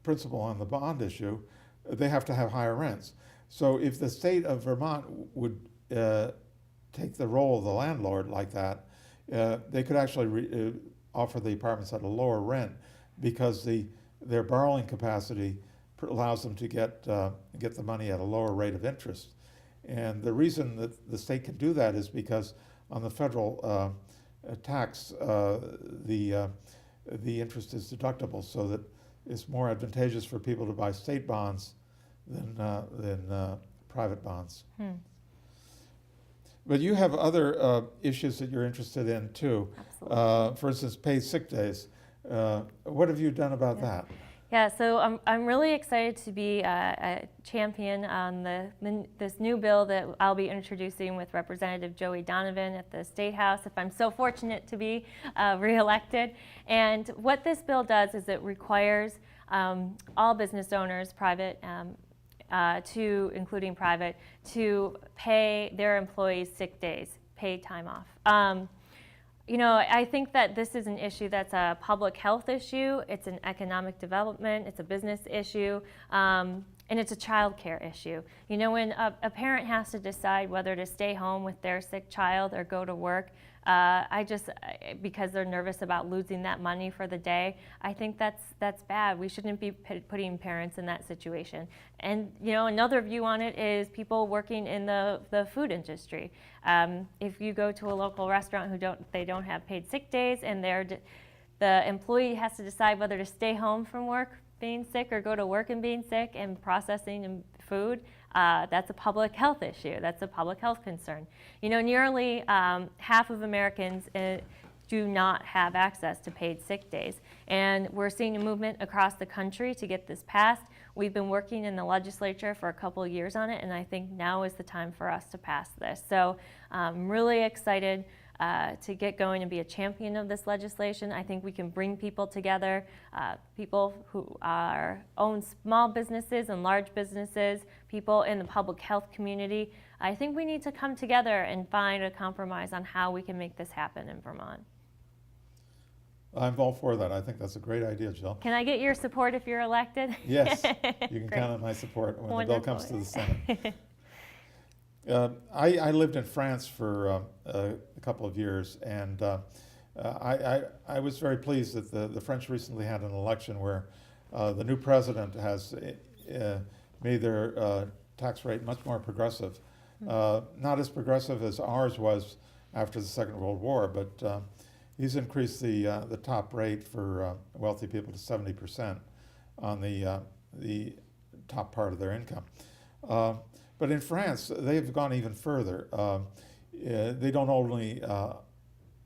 principal on the bond issue, they have to have higher rents. So if the state of Vermont would take the role of the landlord like that, they could actually offer the apartments at a lower rent because their borrowing capacity allows them to get the money at a lower rate of interest. And the reason that the state can do that is because on the federal tax, the interest is deductible, so that it's more advantageous for people to buy state bonds than private bonds. But you have other issues that you're interested in too. Absolutely. For instance, paid sick days. What have you done about that? Yeah, so I'm really excited to be a champion on this new bill that I'll be introducing with Representative Joey Donovan at the State House, if I'm so fortunate to be reelected. And what this bill does is it requires all business owners, private, including private, to pay their employees sick days, paid time off. You know, I think that this is an issue that's a public health issue, it's an economic development, it's a business issue, and it's a child care issue. You know, when a parent has to decide whether to stay home with their sick child or go to work, because they're nervous about losing that money for the day, I think that's bad. We shouldn't be putting parents in that situation. And you know, another view on it is people working in the food industry. If you go to a local restaurant they don't have paid sick days, and the employee has to decide whether to stay home from work being sick or go to work and being sick and processing food, that's a public health issue. That's a public health concern. You know, nearly half of Americans do not have access to paid sick days. And we're seeing a movement across the country to get this passed. We've been working in the legislature for a couple of years on it, and I think now is the time for us to pass this. So I'm really excited to get going and be a champion of this legislation. I think we can bring people together, people who own small businesses and large businesses, people in the public health community. I think we need to come together and find a compromise on how we can make this happen in Vermont. I'm all for that. I think that's a great idea, Jill. Can I get your support if you're elected? Yes, you can Great. count on my support when Wonderful. the bill comes to the Senate. I lived in France for a couple of years, and I was very pleased that the French recently had an election where the new president has made their tax rate much more progressive. Not as progressive as ours was after the Second World War, but he's increased the top rate for wealthy people to 70% on the top part of their income. But in France, they've gone even further. They don't only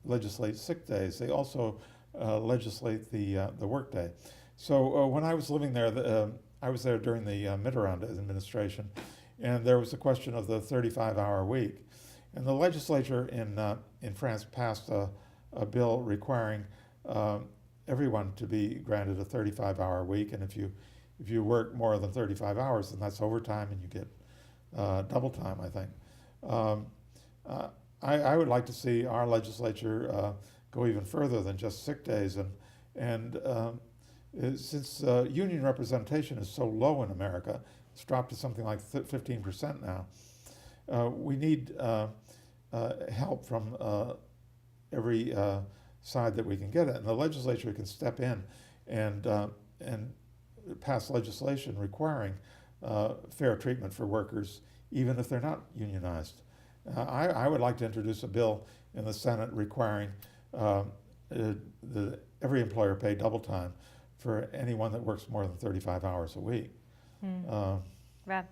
legislate sick days, they also legislate the workday. So when I was living there, I was there during the Mitterrand administration, and there was a question of the 35-hour week. And the legislature in France passed a bill requiring everyone to be granted a 35-hour week, and if you work more than 35 hours, then that's overtime, and you get double time, I think. I would like to see our legislature go even further than just sick days, and since union representation is so low in America, it's dropped to something like 15% now. We need help from every side that we can get it, and the legislature can step in and pass legislation requiring fair treatment for workers, even if they're not unionized. I would like to introduce a bill in the Senate requiring every employer pay double time for anyone that works more than 35 hours a week. Right.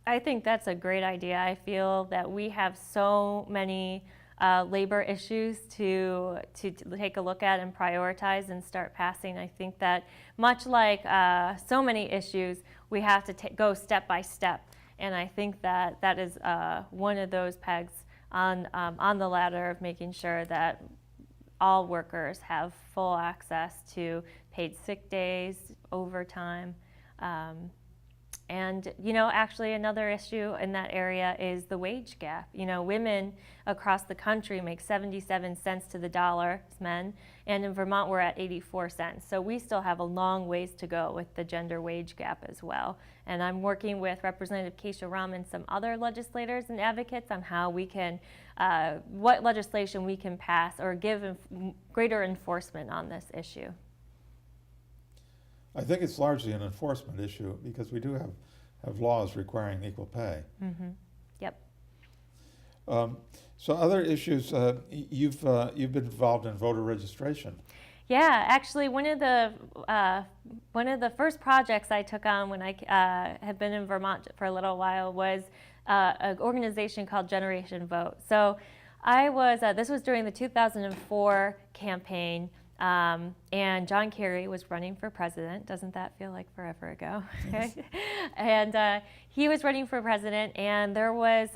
I think that's a great idea. I feel that we have so many labor issues to take a look at and prioritize and start passing. I think that much like so many issues, we have to go step by step. And I think that that is one of those pegs on the ladder of making sure that all workers have full access to paid sick days, overtime. And, actually another issue in that area is the wage gap. Women across the country make 77 cents to the dollar, men, and in Vermont we're at 84 cents. So we still have a long ways to go with the gender wage gap as well. And I'm working with Representative Jeroloman and some other legislators and advocates on how we can, what legislation we can pass or give greater enforcement on this issue. I think it's largely an enforcement issue because we do have laws requiring equal pay. Mm-hmm. Yep. So other issues, you've been involved in voter registration. Yeah, actually, one of the first projects I took on when I had been in Vermont for a little while was an organization called Generation Vote. So I was this was during the 2004 campaign. And John Kerry was running for president. Doesn't that feel like forever ago? Yes. And he was running for president, and there was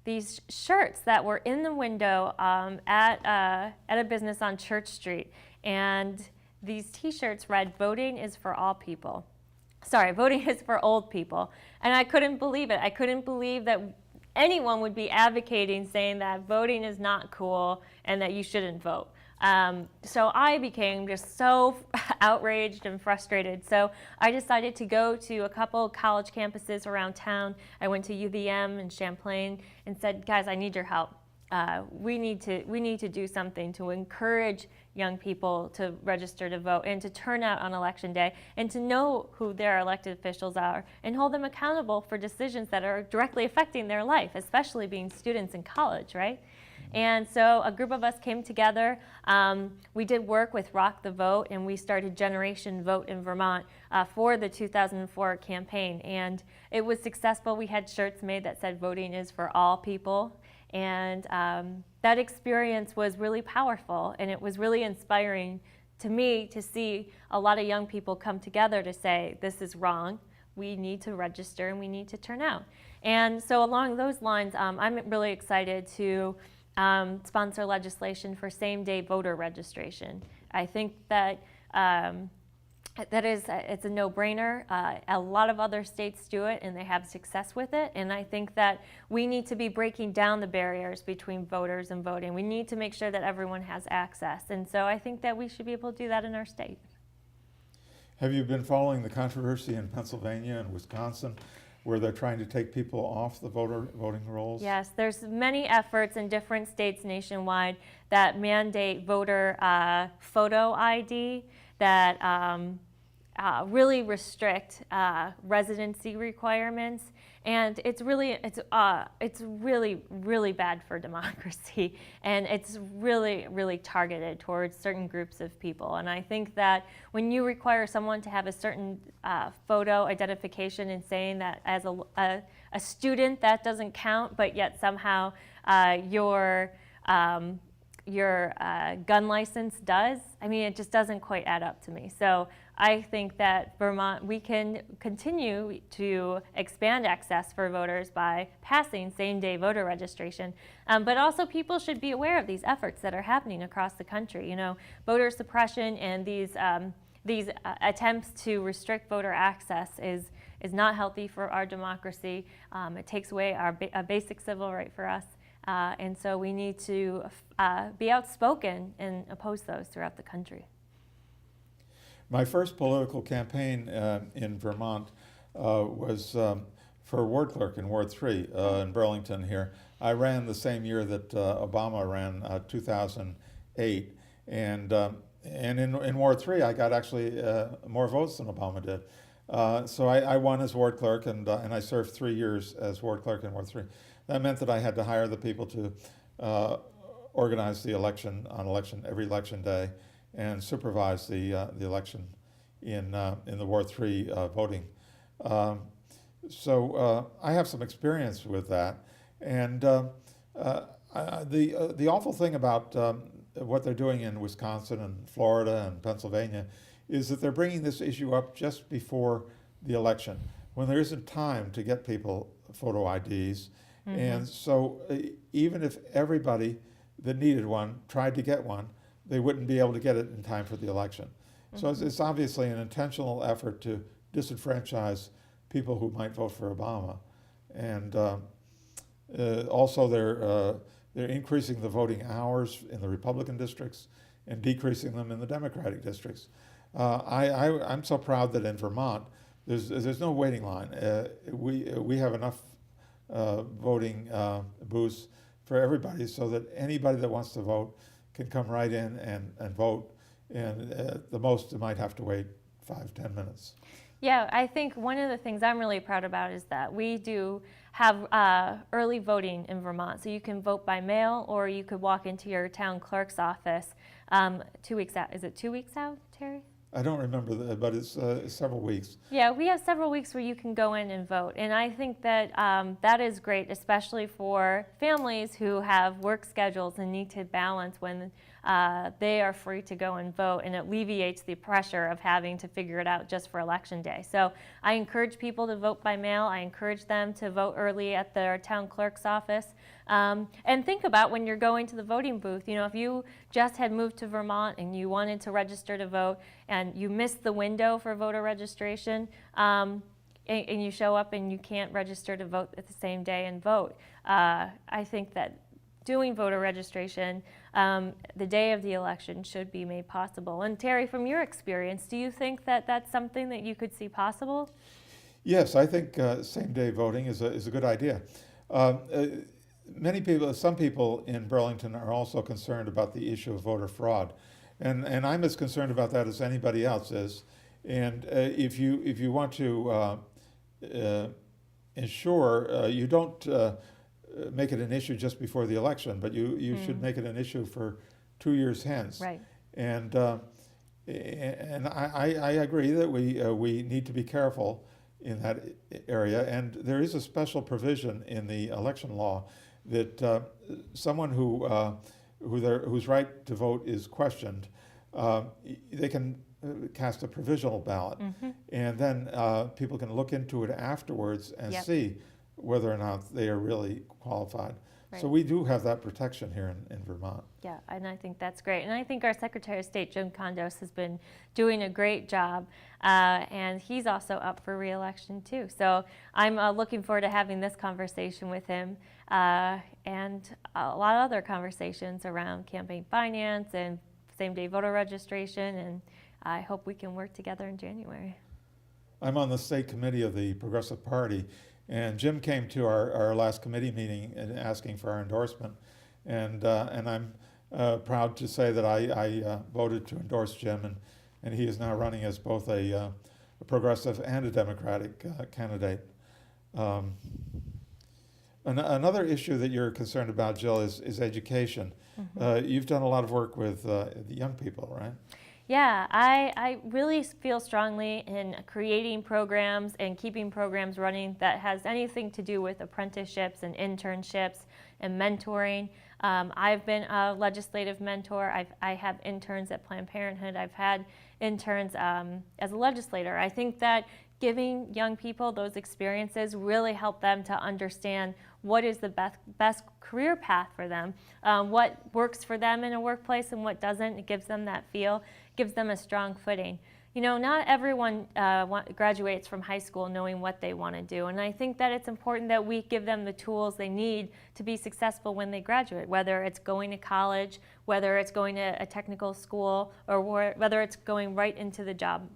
these shirts that were in the window at a business on Church Street. And these T-shirts read, "Voting is for all people." Sorry, voting is for old people. And I couldn't believe it. I couldn't believe that anyone would be advocating saying that voting is not cool and that you shouldn't vote. So I became just so outraged and frustrated. So I decided to go to a couple college campuses around town. I went to UVM and Champlain and said, guys, I need your help. We need to do something to encourage young people to register to vote and to turn out on election day and to know who their elected officials are and hold them accountable for decisions that are directly affecting their life, especially being students in college, right? And so a group of us came together. We did work with Rock the Vote, and we started Generation Vote in Vermont for the 2004 campaign. And it was successful. We had shirts made that said voting is for all people. And that experience was really powerful, and it was really inspiring to me to see a lot of young people come together to say, this is wrong. We need to register, and we need to turn out. And so along those lines, I'm really excited to sponsor legislation for same-day voter registration. I think that it's a no-brainer. A lot of other states do it, and they have success with it. And I think that we need to be breaking down the barriers between voters and voting. We need to make sure that everyone has access. And so I think that we should be able to do that in our state. Have you been following the controversy in Pennsylvania and Wisconsin, where they're trying to take people off the voting rolls? Yes, there's many efforts in different states nationwide that mandate voter photo ID, that really restrict residency requirements, and it's really bad for democracy, and it's really targeted towards certain groups of people. And I think that when you require someone to have a certain photo identification and saying that as a student that doesn't count, but yet somehow your gun license does. I mean, it just doesn't quite add up to me. So I think that Vermont, we can continue to expand access for voters by passing same-day voter registration. But also people should be aware of these efforts that are happening across the country. You know, voter suppression and these attempts to restrict voter access is not healthy for our democracy. It takes away a basic civil right for us. And so we need to be outspoken and oppose those throughout the country. My first political campaign in Vermont was for ward clerk in Ward 3 in Burlington here. I ran the same year that Obama ran, 2008. And in Ward 3, I got actually more votes than Obama did. So I won as ward clerk, and I served 3 years as ward clerk in Ward 3. That meant that I had to hire the people to organize the election every election day, and supervise the election in the Ward 3 voting. So I have some experience with that, and the awful thing about what they're doing in Wisconsin and Florida and Pennsylvania is that they're bringing this issue up just before the election, when there isn't time to get people photo IDs. Mm-hmm. And so even if everybody that needed one tried to get one, they wouldn't be able to get it in time for the election. Mm-hmm. So it's obviously an intentional effort to disenfranchise people who might vote for Obama. And also they're increasing the voting hours in the Republican districts and decreasing them in the Democratic districts. I'm so proud that in Vermont, there's no waiting line. We have enough voting booths for everybody, so that anybody that wants to vote can come right in and vote. And the most, they might have to wait 5-10 minutes. Yeah, I think one of the things I'm really proud about is that we do have early voting in Vermont. So you can vote by mail, or you could walk into your town clerk's office 2 weeks out. Is it 2 weeks out, Terry? I don't remember, but it's several weeks. Yeah, we have several weeks where you can go in and vote. And I think that that is great, especially for families who have work schedules and need to balance when they are free to go and vote, and it alleviates the pressure of having to figure it out just for election day. So I encourage people to vote by mail. I encourage them to vote early at their town clerk's office. And think about when you're going to the voting booth, you know, if you just had moved to Vermont and you wanted to register to vote and you missed the window for voter registration, and you show up and you can't register to vote at the same day and vote, I think that doing voter registration the day of the election should be made possible. And Terry, from your experience, do you think that that's something that you could see possible? Yes, I think same-day voting is a good idea. Some people in Burlington are also concerned about the issue of voter fraud, and I'm as concerned about that as anybody else is. And if you want to ensure you don't make it an issue just before the election, but you should make it an issue for 2 years hence. Right. And I agree that we need to be careful in that area, and there is a special provision in the election law that someone whose right to vote is questioned, they can cast a provisional ballot, mm-hmm. and then people can look into it afterwards and yep. see whether or not they are really qualified. Right. So we do have that protection here in Vermont. Yeah, and I think that's great. And I think our Secretary of State, Jim Kondos, has been doing a great job, and he's also up for re-election too. So I'm looking forward to having this conversation with him and a lot of other conversations around campaign finance and same-day voter registration, and I hope we can work together in January. I'm on the state committee of the Progressive Party, and Jim came to our last committee meeting and asking for our endorsement, and I'm proud to say that I voted to endorse Jim, and he is now running as both a progressive and a Democratic candidate. Another issue that you're concerned about, Jill, is education. Mm-hmm. You've done a lot of work with the young people, right? Yeah, I really feel strongly in creating programs and keeping programs running that has anything to do with apprenticeships and internships and mentoring. I've been a legislative mentor. I have interns at Planned Parenthood. I've had interns as a legislator. I think that giving young people those experiences really help them to understand what is the best career path for them, what works for them in a workplace and what doesn't. It gives them that feel, gives them a strong footing. You know, not everyone graduates from high school knowing what they want to do, and I think that it's important that we give them the tools they need to be successful when they graduate, whether it's going to college, whether it's going to a technical school, or whether it's going right into the job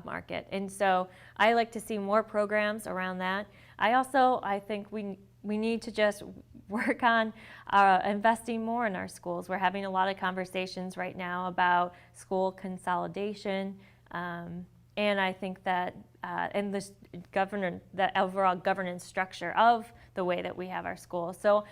market. And so I like to see more programs around that. I think we need to just work on investing more in our schools. We're having a lot of conversations right now about school consolidation, and I think that and the overall governance structure of the way that we have our schools. So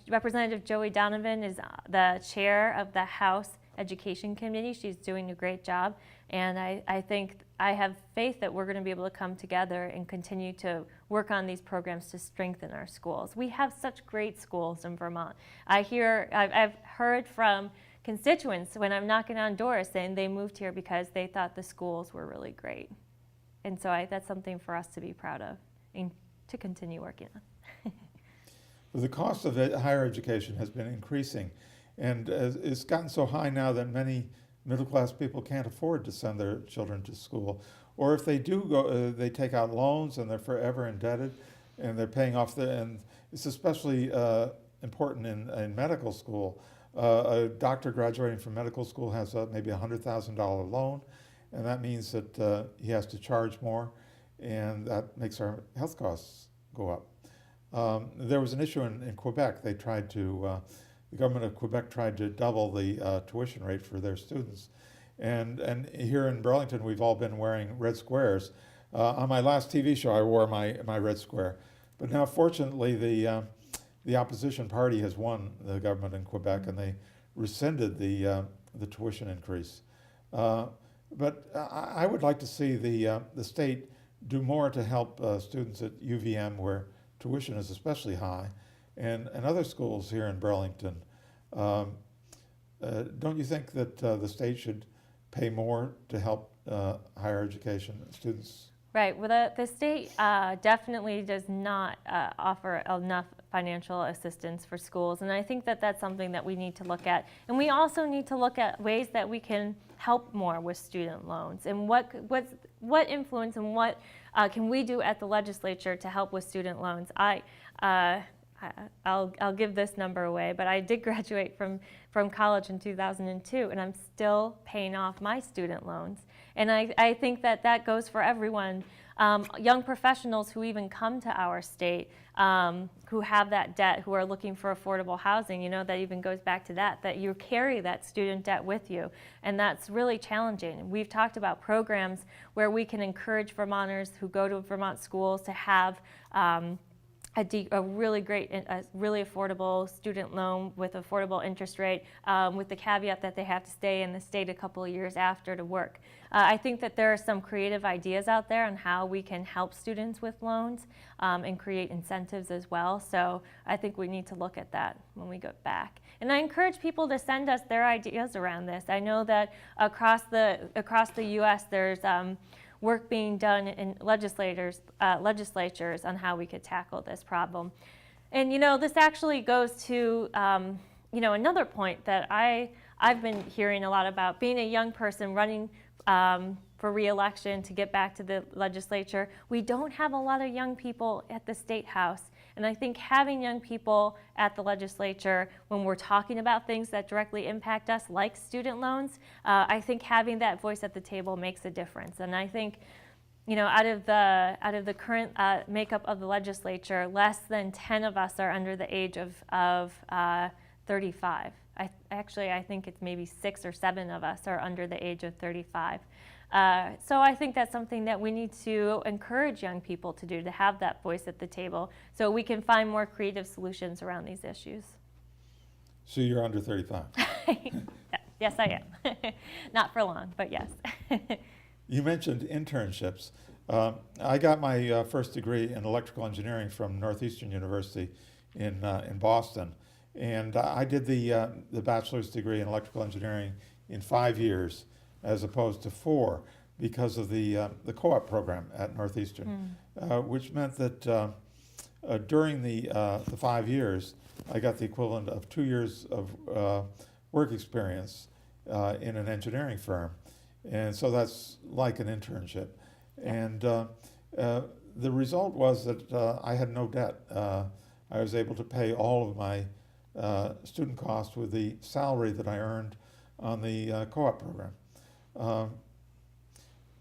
Representative Joey Donovan is the chair of the House Education Committee. She's doing a great job, and I think I have faith that we're going to be able to come together and continue to work on these programs to strengthen our schools. We have such great schools in Vermont. I've heard from constituents when I'm knocking on doors saying they moved here because they thought the schools were really great. And so that's something for us to be proud of and to continue working on. The cost of higher education has been increasing, and it's gotten so high now that many middle-class people can't afford to send their children to school. Or if they do go, they take out loans and they're forever indebted, and they're paying off and it's especially important in medical school. A doctor graduating from medical school has maybe a $100,000 loan, and that means that he has to charge more, and that makes our health costs go up. There was an issue in Quebec. They tried to the government of Quebec tried to double the tuition rate for their students. And here in Burlington, we've all been wearing red squares. On my last TV show, I wore my red square. But now, fortunately, the opposition party has won the government in Quebec, and they rescinded the tuition increase. But I would like to see the state do more to help students at UVM, where tuition is especially high, and other schools here in Burlington. Don't you think that the state should pay more to help higher education students? Right. Well, the state definitely does not offer enough financial assistance for schools, and I think that that's something that we need to look at. And we also need to look at ways that we can help more with student loans, and what influence and what can we do at the legislature to help with student loans. I'll give this number away, but I did graduate from college in 2002, and I'm still paying off my student loans. And I think that goes for everyone. Young professionals who even come to our state, who have that debt, who are looking for affordable housing, you know, that even goes back to that you carry that student debt with you. And that's really challenging. We've talked about programs where we can encourage Vermonters who go to Vermont schools to have a really great, really affordable student loan with affordable interest rate, with the caveat that they have to stay in the state a couple of years after to work. I think that there are some creative ideas out there on how we can help students with loans and create incentives as well. So I think we need to look at that when we go back. And I encourage people to send us their ideas around this. I know that across the U.S. there's work being done in legislatures on how we could tackle this problem. And you know, this actually goes to another point that I've been hearing a lot about. Being a young person running for re-election to get back to the legislature, we don't have a lot of young people at the State House. And I think having young people at the legislature when we're talking about things that directly impact us, like student loans, I think having that voice at the table makes a difference. And I think, you know, out of the current makeup of the legislature, less than 10 of us are under the age of 35. I think it's maybe 6 or 7 of us are under the age of 35. So I think that's something that we need to encourage young people to do, to have that voice at the table so we can find more creative solutions around these issues. So you're under 35? Yes, I am. Not for long, but yes. You mentioned internships. I got my first degree in electrical engineering from Northeastern University in Boston. And I did the bachelor's degree in electrical engineering in 5 years, as opposed to 4, because of the co-op program at Northeastern, which meant that during the 5 years, I got the equivalent of 2 years of work experience in an engineering firm, and so that's like an internship. And the result was that I had no debt. I was able to pay all of my student costs with the salary that I earned on the co-op program.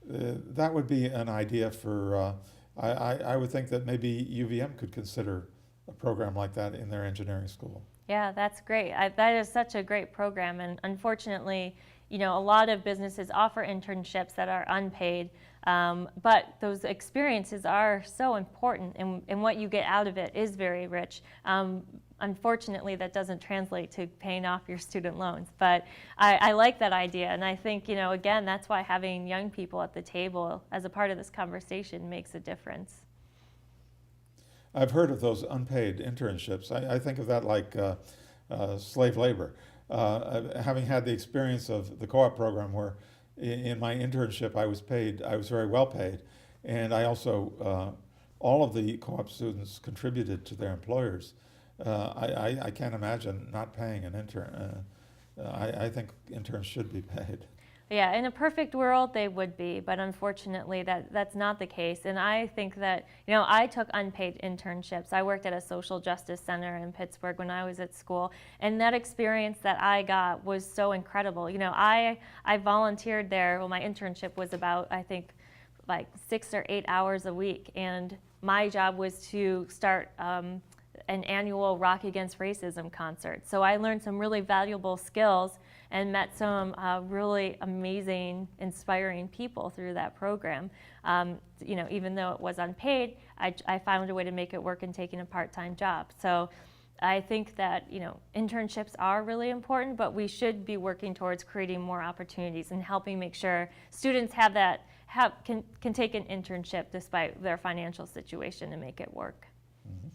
That would be an idea for, I would think that maybe UVM could consider a program like that in their engineering school. Yeah, that's great. That is such a great program, and unfortunately, a lot of businesses offer internships that are unpaid, but those experiences are so important, and what you get out of it is very rich. Unfortunately, that doesn't translate to paying off your student loans, but I like that idea, and I think, again, that's why having young people at the table as a part of this conversation makes a difference. I've heard of those unpaid internships. I think of that like slave labor. Having had the experience of the co-op program where in my internship I was very well paid, and I also, all of the co-op students contributed to their employers. I can't imagine not paying an intern. I think interns should be paid. Yeah, in a perfect world, they would be, but unfortunately, that's not the case. And I think that, I took unpaid internships. I worked at a social justice center in Pittsburgh when I was at school, and that experience that I got was so incredible. I volunteered there. Well, my internship was about, I think, like 6 or 8 hours a week, and my job was to start an annual Rock Against Racism concert. So I learned some really valuable skills and met some really amazing, inspiring people through that program. Even though it was unpaid, I found a way to make it work in taking a part-time job. So I think that internships are really important, but we should be working towards creating more opportunities and helping make sure students can take an internship despite their financial situation and make it work. Mm-hmm.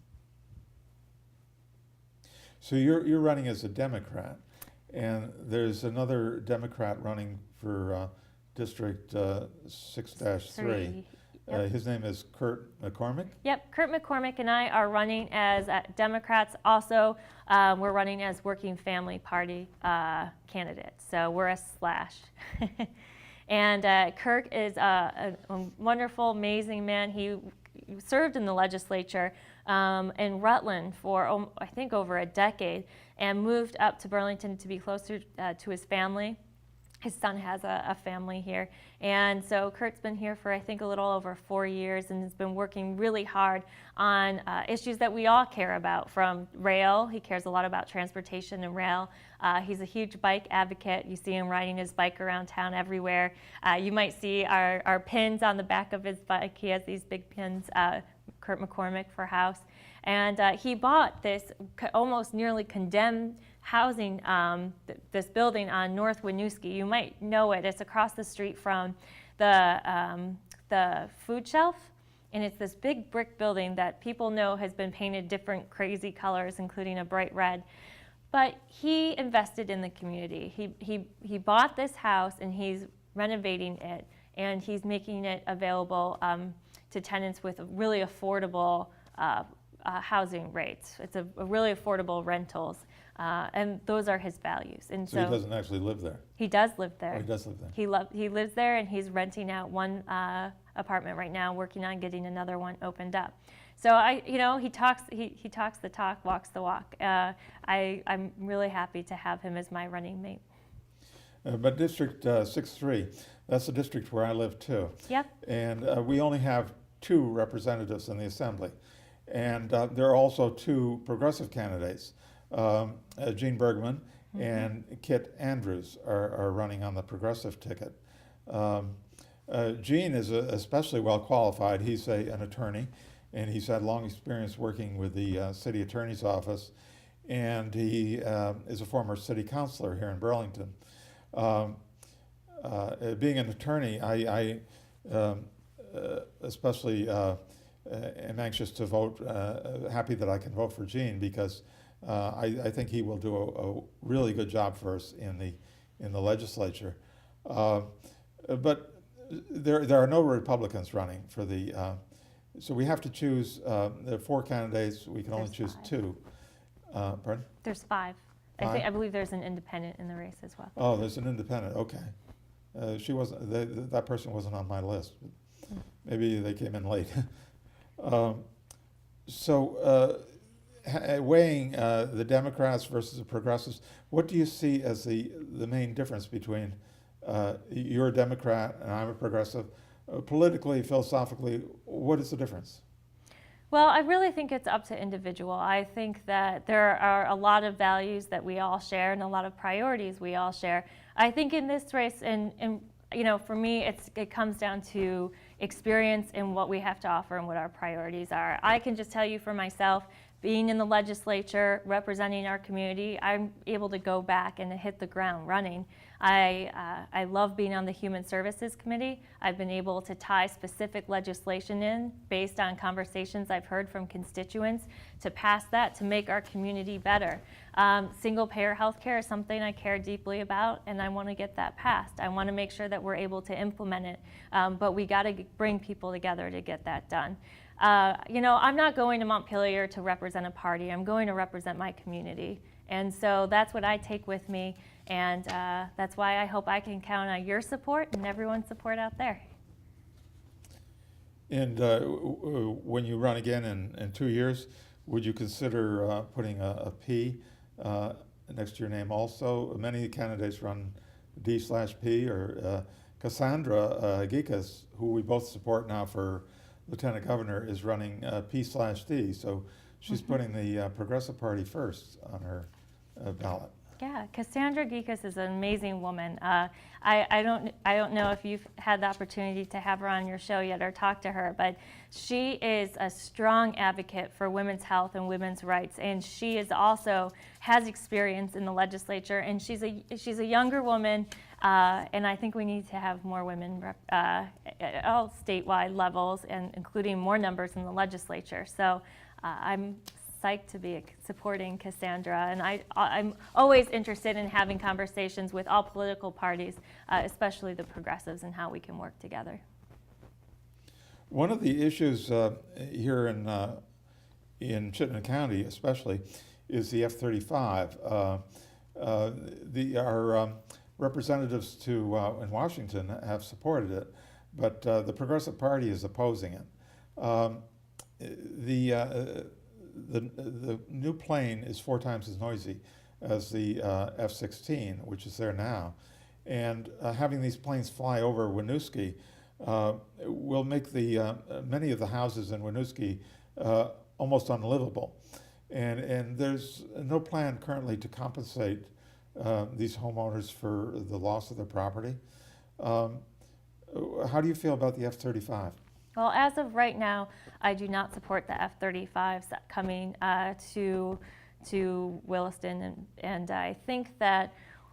So you're running as a Democrat, and there's another Democrat running for District 6-3. Yep. His name is Kurt McCormick? Yep, Kurt McCormick and I are running as Democrats. Also, we're running as Working Family Party candidates, so we're a slash. And Kurt is a wonderful, amazing man. He served in the legislature in Rutland for, I think, over a decade, and moved up to Burlington to be closer to his family. His son has a family here, and so Kurt's been here for, I think, a little over 4 years, and has been working really hard on issues that we all care about, from rail. He cares a lot about transportation and rail. He's a huge bike advocate. You see him riding his bike around town everywhere. You might see our pins on the back of his bike. He has these big pins, Kurt McCormick for House. And he bought this almost nearly condemned housing, this building on North Winooski. You might know it. It's across the street from the food shelf. And it's this big brick building that people know has been painted different crazy colors, including a bright red. But he invested in the community. He bought this house, and he's renovating it, and he's making it available to tenants with really affordable housing rates. It's a really affordable rentals, and those are his values. And so he doesn't actually live there? He does live there. Oh, he does live there. He lives there, and he's renting out one apartment right now, working on getting another one opened up. So he talks the talk, walks the walk. I'm really happy to have him as my running mate. But District 6-3, that's the district where I live too. Yep. And we only have 2 representatives in the Assembly. And there are also 2 progressive candidates. Gene Bergman and Kit Andrews are running on the progressive ticket. Gene is especially well qualified. He's an attorney, and he's had long experience working with the city attorney's office, and he is a former city councilor here in Burlington. Being an attorney, I especially am anxious to vote, happy that I can vote for Gene, because I think he will do a really good job for us in the legislature. But there are no Republicans running for the. So we have to choose. There are 4 candidates. We can only There's choose 5. 2. Pardon? There's 5. I believe there's an independent in the race as well. Oh, there's an independent. Okay, she wasn't. That person wasn't on my list. Maybe they came in late. Weighing the Democrats versus the progressives, what do you see as the main difference between you're a Democrat and I'm a progressive? Politically, philosophically, what is the difference? Well, I really think it's up to individual. I think that there are a lot of values that we all share and a lot of priorities we all share. I think in this race, and for me, it comes down to experience and what we have to offer and what our priorities are. I can just tell you for myself, being in the legislature, representing our community, I'm able to go back and hit the ground running. I love being on the Human Services Committee. I've been able to tie specific legislation in based on conversations I've heard from constituents to pass that to make our community better. Single-payer healthcare is something I care deeply about, and I want to get that passed. I want to make sure that we're able to implement it, but we got to bring people together to get that done. I'm not going to Montpelier to represent a party. I'm going to represent my community. And so that's what I take with me. And that's why I hope I can count on your support and everyone's support out there. And when you run again in 2 years, would you consider putting a P next to your name also? Many candidates run D/P, or Cassandra Gekas, who we both support now for Lieutenant Governor, is running P/D, so she's putting the Progressive Party first on her ballot. Yeah, Cassandra Gekas is an amazing woman. I don't know if you've had the opportunity to have her on your show yet or talk to her, but she is a strong advocate for women's health and women's rights, and she is also has experience in the legislature, and she's a younger woman. And I think we need to have more women at all statewide levels, and including more numbers in the legislature. So I'm psyched to be supporting Cassandra, and I'm always interested in having conversations with all political parties, especially the progressives, and how we can work together. One of the issues here in Chittenden County, especially, is the F-35. Our representatives in Washington have supported it, but the Progressive Party is opposing it. The new plane is 4 times as noisy as the F-16, which is there now, and having these planes fly over Winooski will make many of the houses in Winooski almost unlivable, and there's no plan currently to compensate these homeowners for the loss of their property. How do you feel about the F-35? Well, as of right now, I do not support the F-35s coming to Williston, and I think that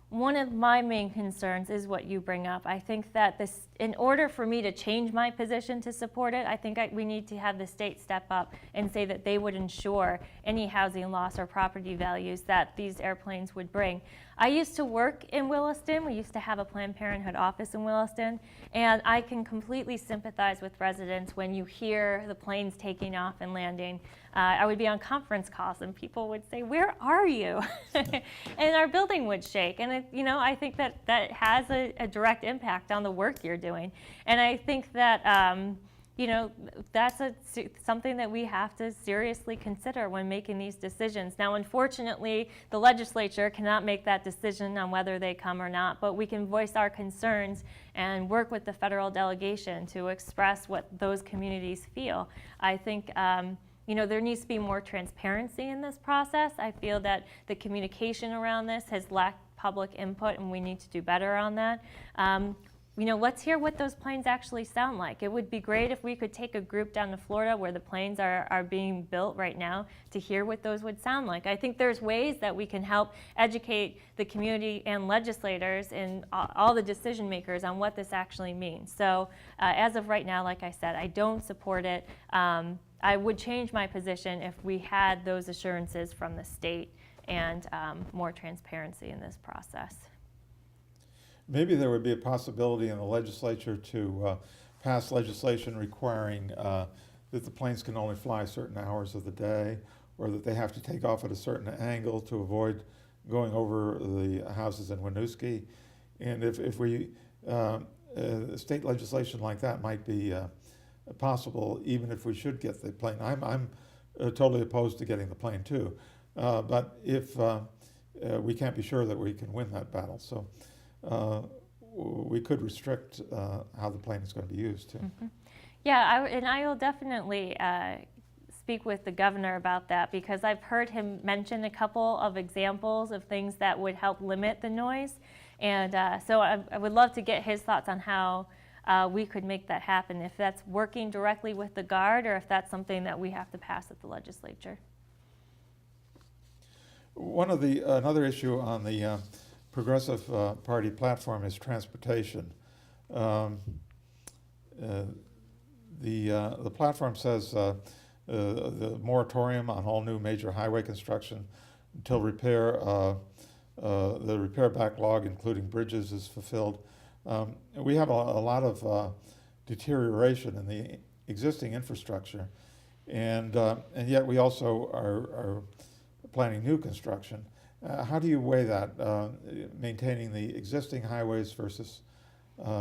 one of my main concerns is what you bring up. I think that in order for me to change my position to support it, I think we need to have the state step up and say that they would ensure any housing loss or property values that these airplanes would bring. I used to work in Williston. We used to have a Planned Parenthood office in Williston, and I can completely sympathize with residents when you hear the planes taking off and landing. I would be on conference calls and people would say, "Where are you?" And our building would shake. And I think that has a direct impact on the work you're doing. And I think that that's something that we have to seriously consider when making these decisions. Now, unfortunately, the legislature cannot make that decision on whether they come or not, but we can voice our concerns and work with the federal delegation to express what those communities feel. I think there needs to be more transparency in this process. I feel that the communication around this has lacked public input, and we need to do better on that. Let's hear what those planes actually sound like. It would be great if we could take a group down to Florida where the planes are being built right now to hear what those would sound like. I think there's ways that we can help educate the community and legislators and all the decision makers on what this actually means. So as of right now, like I said, I don't support it. I would change my position if we had those assurances from the state. and more transparency in this process. Maybe there would be a possibility in the legislature to pass legislation requiring that the planes can only fly certain hours of the day, or that they have to take off at a certain angle to avoid going over the houses in Winooski. And if we, state legislation like that might be possible, even if we should get the plane. I'm totally opposed to getting the plane too, but if we can't be sure that we can win that battle, so we could restrict how the plane is going to be used too. Mm-hmm. Yeah, and I will definitely speak with the governor about that, because I've heard him mention a couple of examples of things that would help limit the noise, and so I would love to get his thoughts on how we could make that happen, if that's working directly with the Guard or if that's something that we have to pass at the legislature. Another issue on the Progressive Party platform is transportation. The platform says the moratorium on all new major highway construction until the repair backlog, including bridges, is fulfilled. We have a lot of deterioration in the existing infrastructure, and yet we also are planning new construction. How do you weigh that, maintaining the existing highways versus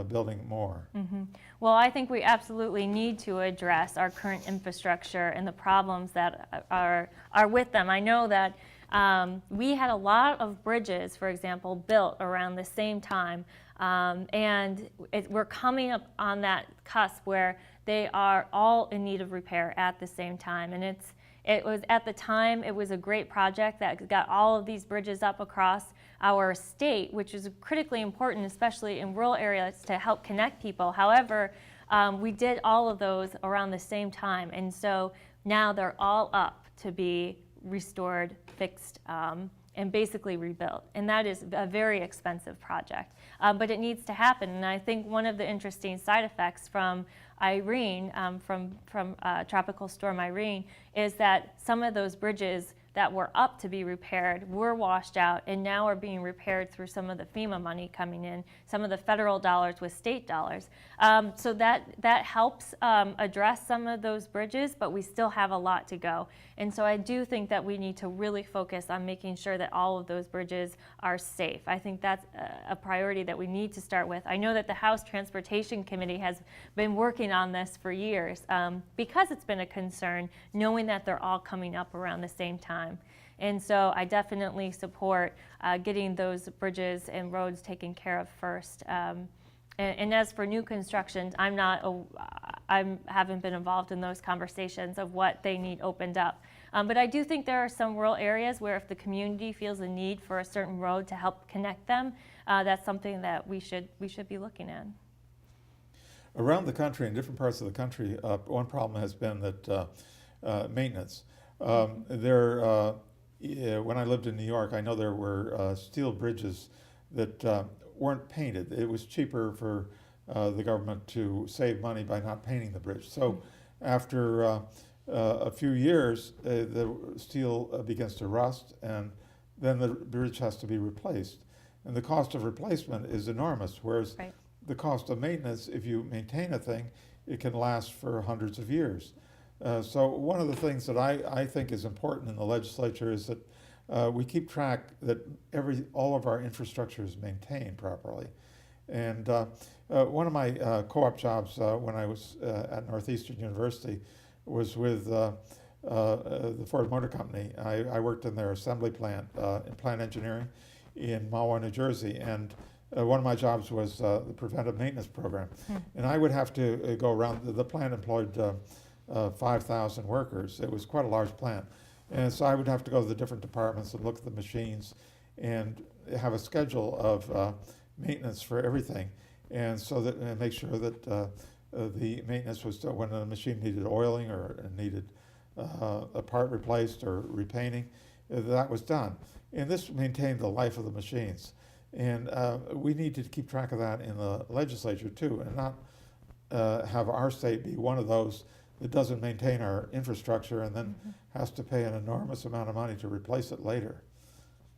building more? Mm-hmm. Well, I think we absolutely need to address our current infrastructure and the problems that are with them. I know that we had a lot of bridges, for example, built around the same time, and we're coming up on that cusp where they are all in need of repair at the same time. And it was at the time, it was a great project that got all of these bridges up across our state, which is critically important, especially in rural areas, to help connect people. However, we did all of those around the same time, and so now they're all up to be restored, fixed, and basically rebuilt. And that is a very expensive project, but it needs to happen. And I think one of the interesting side effects from Irene, from Tropical Storm Irene, is that some of those bridges that were up to be repaired were washed out and now are being repaired through some of the FEMA money coming in, some of the federal dollars with state dollars. So that helps address some of those bridges, but we still have a lot to go. And so I do think that we need to really focus on making sure that all of those bridges are safe. I think that's a priority that we need to start with. I know that the House Transportation Committee has been working on this for years because it's been a concern, knowing that they're all coming up around the same time. And so I definitely support getting those bridges and roads taken care of first. And as for new constructions, I haven't been involved in those conversations of what they need opened up. But I do think there are some rural areas where if the community feels a need for a certain road to help connect them, that's something that we should be looking at. Around the country, in different parts of the country, one problem has been that maintenance. When I lived in New York, I know there were steel bridges that weren't painted. It was cheaper for the government to save money by not painting the bridge. So after a few years, the steel begins to rust, and then the bridge has to be replaced. And the cost of replacement is enormous, whereas Right. the cost of maintenance, if you maintain a thing, it can last for hundreds of years. So one of the things that I think is important in the legislature is that we keep track that all of our infrastructure is maintained properly. And one of my co-op jobs when I was at Northeastern University was with the Ford Motor Company. I worked in their assembly plant, in plant engineering in Mahwah, New Jersey. And one of my jobs was the preventive maintenance program. And I would have to go around. The plant employed 5,000 workers. It was quite a large plant. And so I would have to go to the different departments and look at the machines and have a schedule of maintenance for everything. And so that and make sure that the maintenance was done when a machine needed oiling or needed a part replaced or repainting, that was done. And this maintained the life of the machines. And we need to keep track of that in the legislature too, and not have our state be one of those that doesn't maintain our infrastructure and then has to pay an enormous amount of money to replace it later.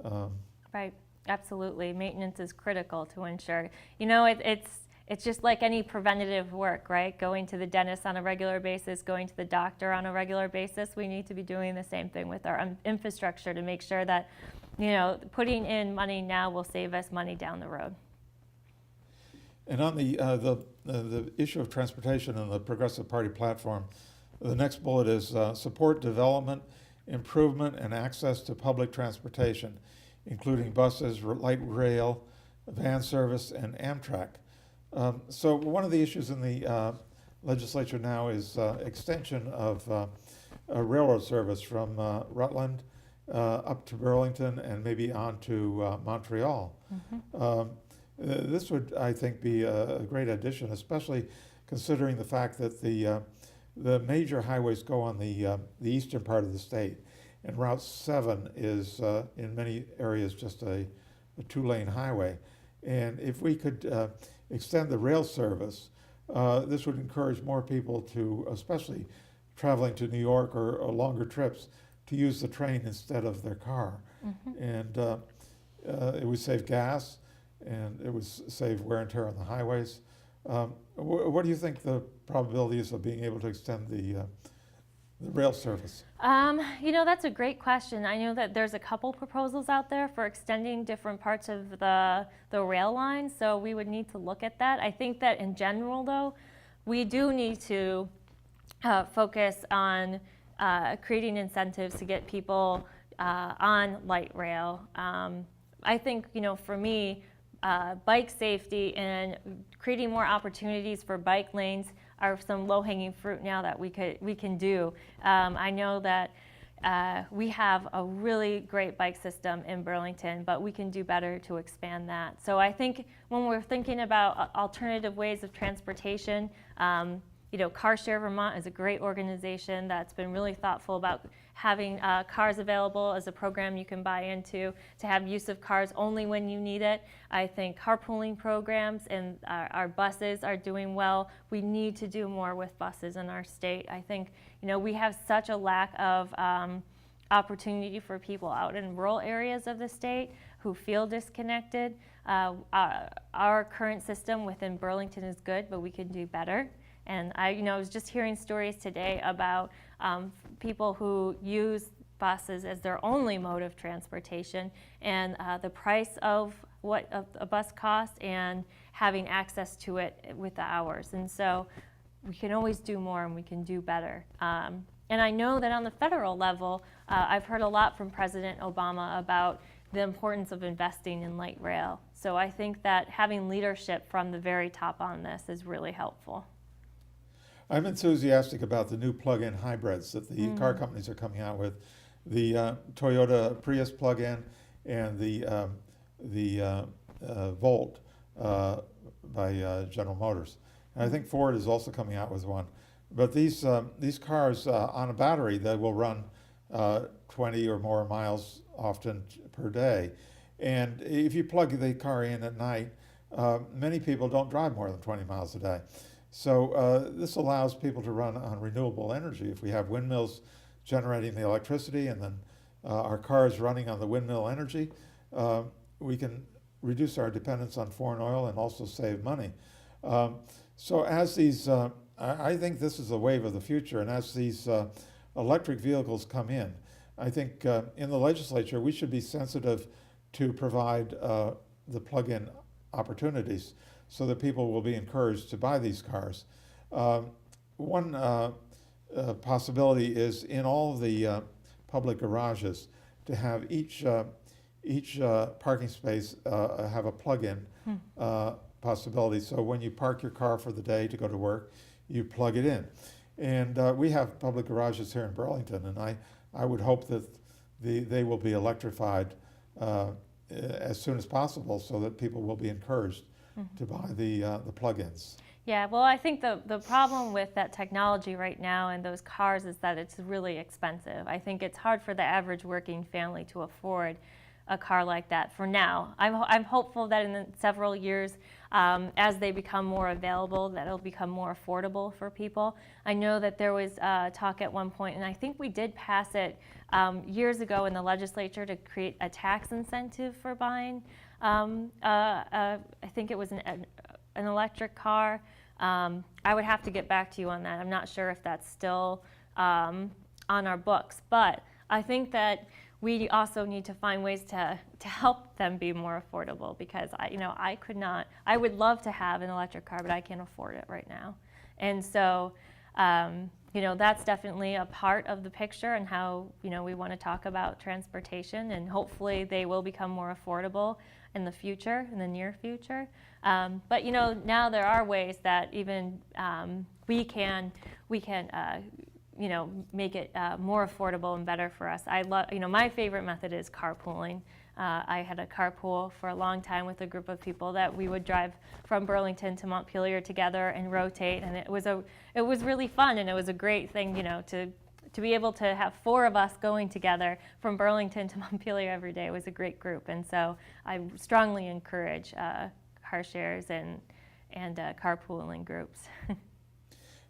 Right, absolutely. Maintenance is critical to ensure. You know, it's just like any preventative work, right? Going to the dentist on a regular basis, going to the doctor on a regular basis. We need to be doing the same thing with our infrastructure to make sure that, you know, putting in money now will save us money down the road. And on the issue of transportation and the Progressive Party platform, the next bullet is support development, improvement, and access to public transportation, including buses, light rail, van service, and Amtrak. So one of the issues in the legislature now is extension of railroad service from Rutland up to Burlington and maybe on to Montreal. Mm-hmm. This would, I think, be a great addition, especially considering the fact that the major highways go on the eastern part of the state, and Route 7 is in many areas just a two-lane highway. And if we could extend the rail service, this would encourage more people to, especially traveling to New York or longer trips, to use the train instead of their car. Mm-hmm. And it would save gas, and it would save wear and tear on the highways. What do you think the probability is of being able to extend the rail service? You know, that's a great question. I know that there's a couple proposals out there for extending different parts of the rail line, so we would need to look at that. I think that in general, though, we do need to focus on creating incentives to get people on light rail. I think, you know, for me, bike safety and creating more opportunities for bike lanes are some low-hanging fruit now that we can do. I know that we have a really great bike system in Burlington, but we can do better to expand that. So I think when we're thinking about alternative ways of transportation, you know, Car Share Vermont is a great organization that's been really thoughtful about having cars available as a program you can buy into, to have use of cars only when you need it. I think carpooling programs and our buses are doing well. We need to do more with buses in our state. I think, you know, we have such a lack of opportunity for people out in rural areas of the state who feel disconnected. Our current system within Burlington is good, but we can do better. And I was just hearing stories today about people who use buses as their only mode of transportation, and the price of what a bus costs and having access to it with the hours. And so we can always do more, and we can do better. And I know that on the federal level, I've heard a lot from President Obama about the importance of investing in light rail. So I think that having leadership from the very top on this is really helpful. I'm enthusiastic about the new plug-in hybrids that the car companies are coming out with. The Toyota Prius plug-in and the Volt by General Motors. And I think Ford is also coming out with one. But these cars on a battery, they will run 20 or more miles often per day. And if you plug the car in at night, many people don't drive more than 20 miles a day. So this allows people to run on renewable energy. If we have windmills generating the electricity and then our cars running on the windmill energy, we can reduce our dependence on foreign oil and also save money. So as these, I think this is the wave of the future, and as these electric vehicles come in, I think in the legislature we should be sensitive to provide the plug-in opportunities so that people will be encouraged to buy these cars. One possibility is in all the public garages to have each parking space have a plug-in possibility. So when you park your car for the day to go to work, you plug it in. And we have public garages here in Burlington, and I would hope that they will be electrified as soon as possible so that people will be encouraged to buy the plug-ins. Yeah, well, I think the problem with that technology right now and those cars is that it's really expensive. I think it's hard for the average working family to afford a car like that for now. I'm hopeful that in several years as they become more available, that'll become more affordable for people. I know that there was talk at one point, and I think we did pass it years ago in the legislature to create a tax incentive for buying. I think it was an electric car. I would have to get back to you on that. I'm not sure if that's still on our books, but I think that we also need to find ways to help them be more affordable, because I would love to have an electric car, but I can't afford it right now. And so, that's definitely a part of the picture, and how, we want to talk about transportation, and hopefully they will become more affordable in the future, in the near future. But now there are ways that even we can make it more affordable and better for us. I love, my favorite method is carpooling. I had a carpool for a long time with a group of people that we would drive from Burlington to Montpelier together and rotate, and it was really fun, and it was a great thing, to be able to have 4 of us going together from Burlington to Montpelier every day was a great group. And so I strongly encourage car shares and carpooling groups.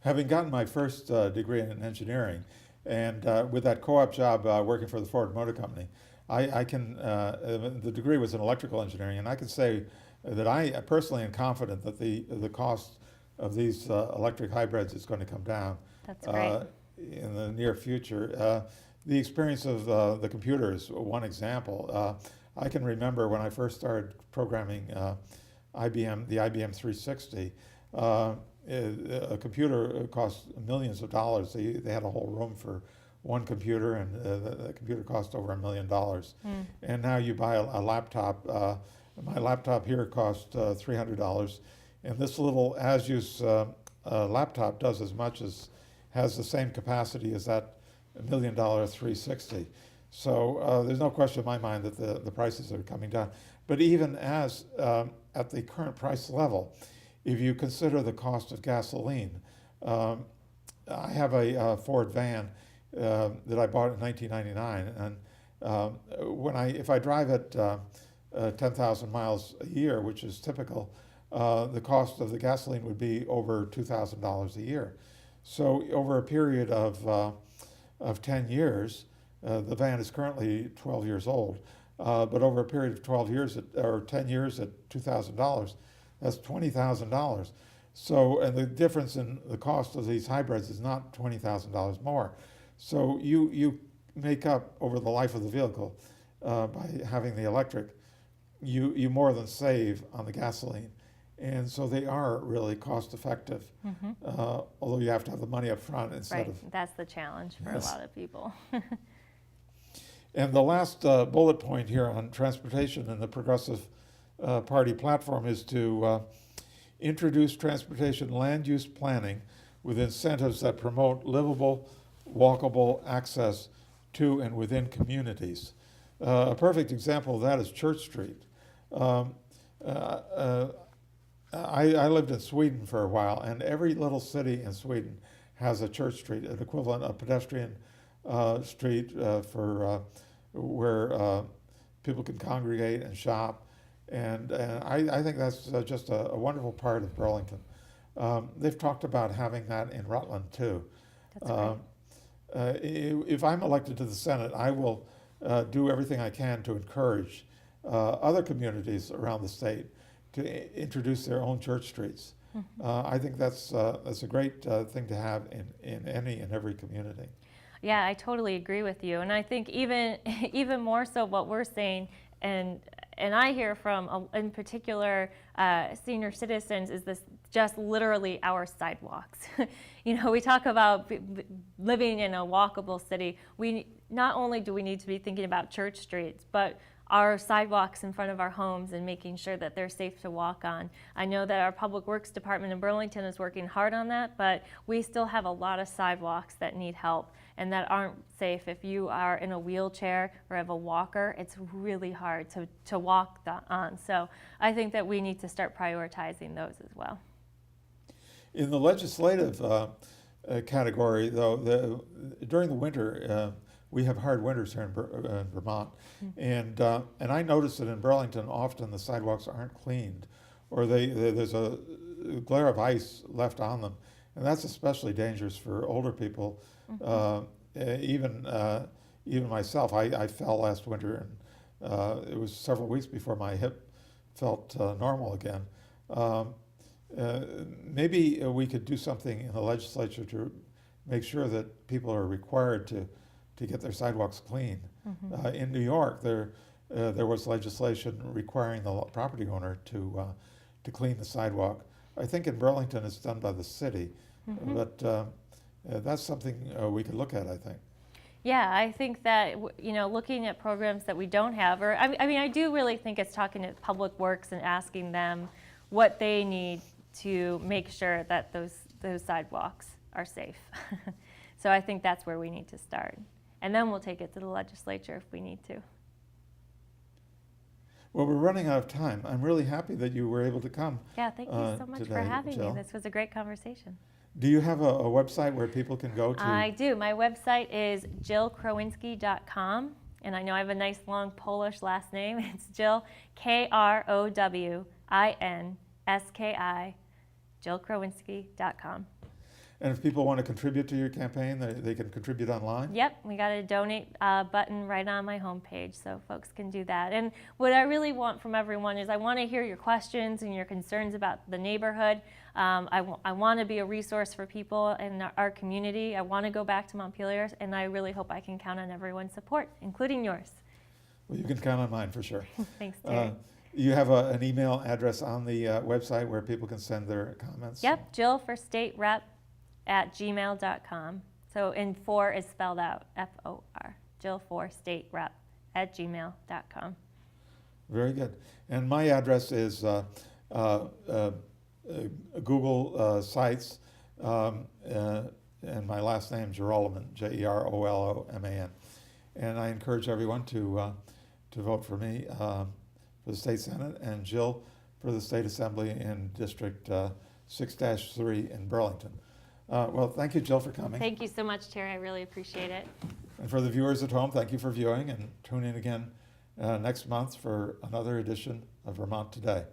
Having gotten my first degree in engineering, and with that co-op job working for the Ford Motor Company, I can, the degree was in electrical engineering, and I can say that I personally am confident that the cost of these electric hybrids is going to come down. That's great. In the near future. The experience of the computer is one example. I can remember when I first started programming the IBM 360, a computer cost millions of dollars. They had a whole room for one computer, and the computer cost over $1 million. And now you buy a laptop. My laptop here cost $300, and this little as-use laptop does has the same capacity as that $1 million 360. So there's no question in my mind that the prices are coming down. But even as at the current price level, if you consider the cost of gasoline, I have a Ford van that I bought in 1999, and if I drive it 10,000 miles a year, which is typical, the cost of the gasoline would be over $2,000 a year. So over a period of 10 years, the van is currently 12 years old, but over a period of 12 years or 10 years at $2,000, that's $20,000. So, and the difference in the cost of these hybrids is not $20,000 more. So you make up over the life of the vehicle by having the electric, you more than save on the gasoline. And so they are really cost effective, although you have to have the money up front instead of... That's the challenge for a lot of people. And the last bullet point here on transportation and the Progressive Party platform is to introduce transportation land use planning with incentives that promote livable, walkable access to and within communities. A perfect example of that is Church Street. I lived in Sweden for a while, and every little city in Sweden has a church street, an equivalent of pedestrian street for where people can congregate and shop. And I think that's just a wonderful part of Burlington. They've talked about having that in Rutland too. That's great. If I'm elected to the Senate, I will do everything I can to encourage other communities around the state to introduce their own church streets. I think that's a great thing to have in any and every community. Yeah, I totally agree with you, and I think even more so what we're saying, and I hear from in particular senior citizens, is this just literally our sidewalks. We talk about living in a walkable city. Not only do we need to be thinking about church streets, but our sidewalks in front of our homes and making sure that they're safe to walk on. I know that our Public Works Department in Burlington is working hard on that, but we still have a lot of sidewalks that need help and that aren't safe. If you are in a wheelchair or have a walker, it's really hard to walk on. So I think that we need to start prioritizing those as well. In the legislative category, though, during the winter, we have hard winters here in Vermont, and I noticed that in Burlington, often the sidewalks aren't cleaned or there's a glare of ice left on them, and that's especially dangerous for older people. Even myself, I fell last winter, and it was several weeks before my hip felt normal again. Maybe we could do something in the legislature to make sure that people are required to get their sidewalks clean. In New York, there was legislation requiring the property owner to clean the sidewalk. I think in Burlington it's done by the city, but that's something we could look at, I think. Yeah, I think that, looking at programs that we don't have, or I mean, I do really think it's talking to Public Works and asking them what they need to make sure that those sidewalks are safe. So I think that's where we need to start. And then we'll take it to the legislature if we need to. Well, we're running out of time. I'm really happy that you were able to come. Yeah, thank you so much today, for having Jill. me. This was a great conversation. Do you have a website where people can go to? I do. My website is jillkrowinski.com. And I know I have a nice long Polish last name. It's Jill, Krowinski, jillkrowinski.com. And if people want to contribute to your campaign, they can contribute online? Yep, we got a donate button right on my homepage, so folks can do that. And what I really want from everyone is I want to hear your questions and your concerns about the neighborhood. I want to be a resource for people in our community. I want to go back to Montpelier, and I really hope I can count on everyone's support, including yours. Well, you can count on mine for sure. Thanks, Terry. You have an email address on the website where people can send their comments? Yep, jillforstaterep@gmail.com. So, and 4 is spelled out, F-O-R, jillforstaterep@gmail.com. Very good. And my address is Google Sites, and my last name Jeroloman, Jeroloman. And I encourage everyone to vote for me for the State Senate, and Jill for the State Assembly in District 6-3 in Burlington. Well, thank you, Jill, for coming. Thank you so much, Terry. I really appreciate it. And for the viewers at home, thank you for viewing, and tune in again next month for another edition of Vermont Today.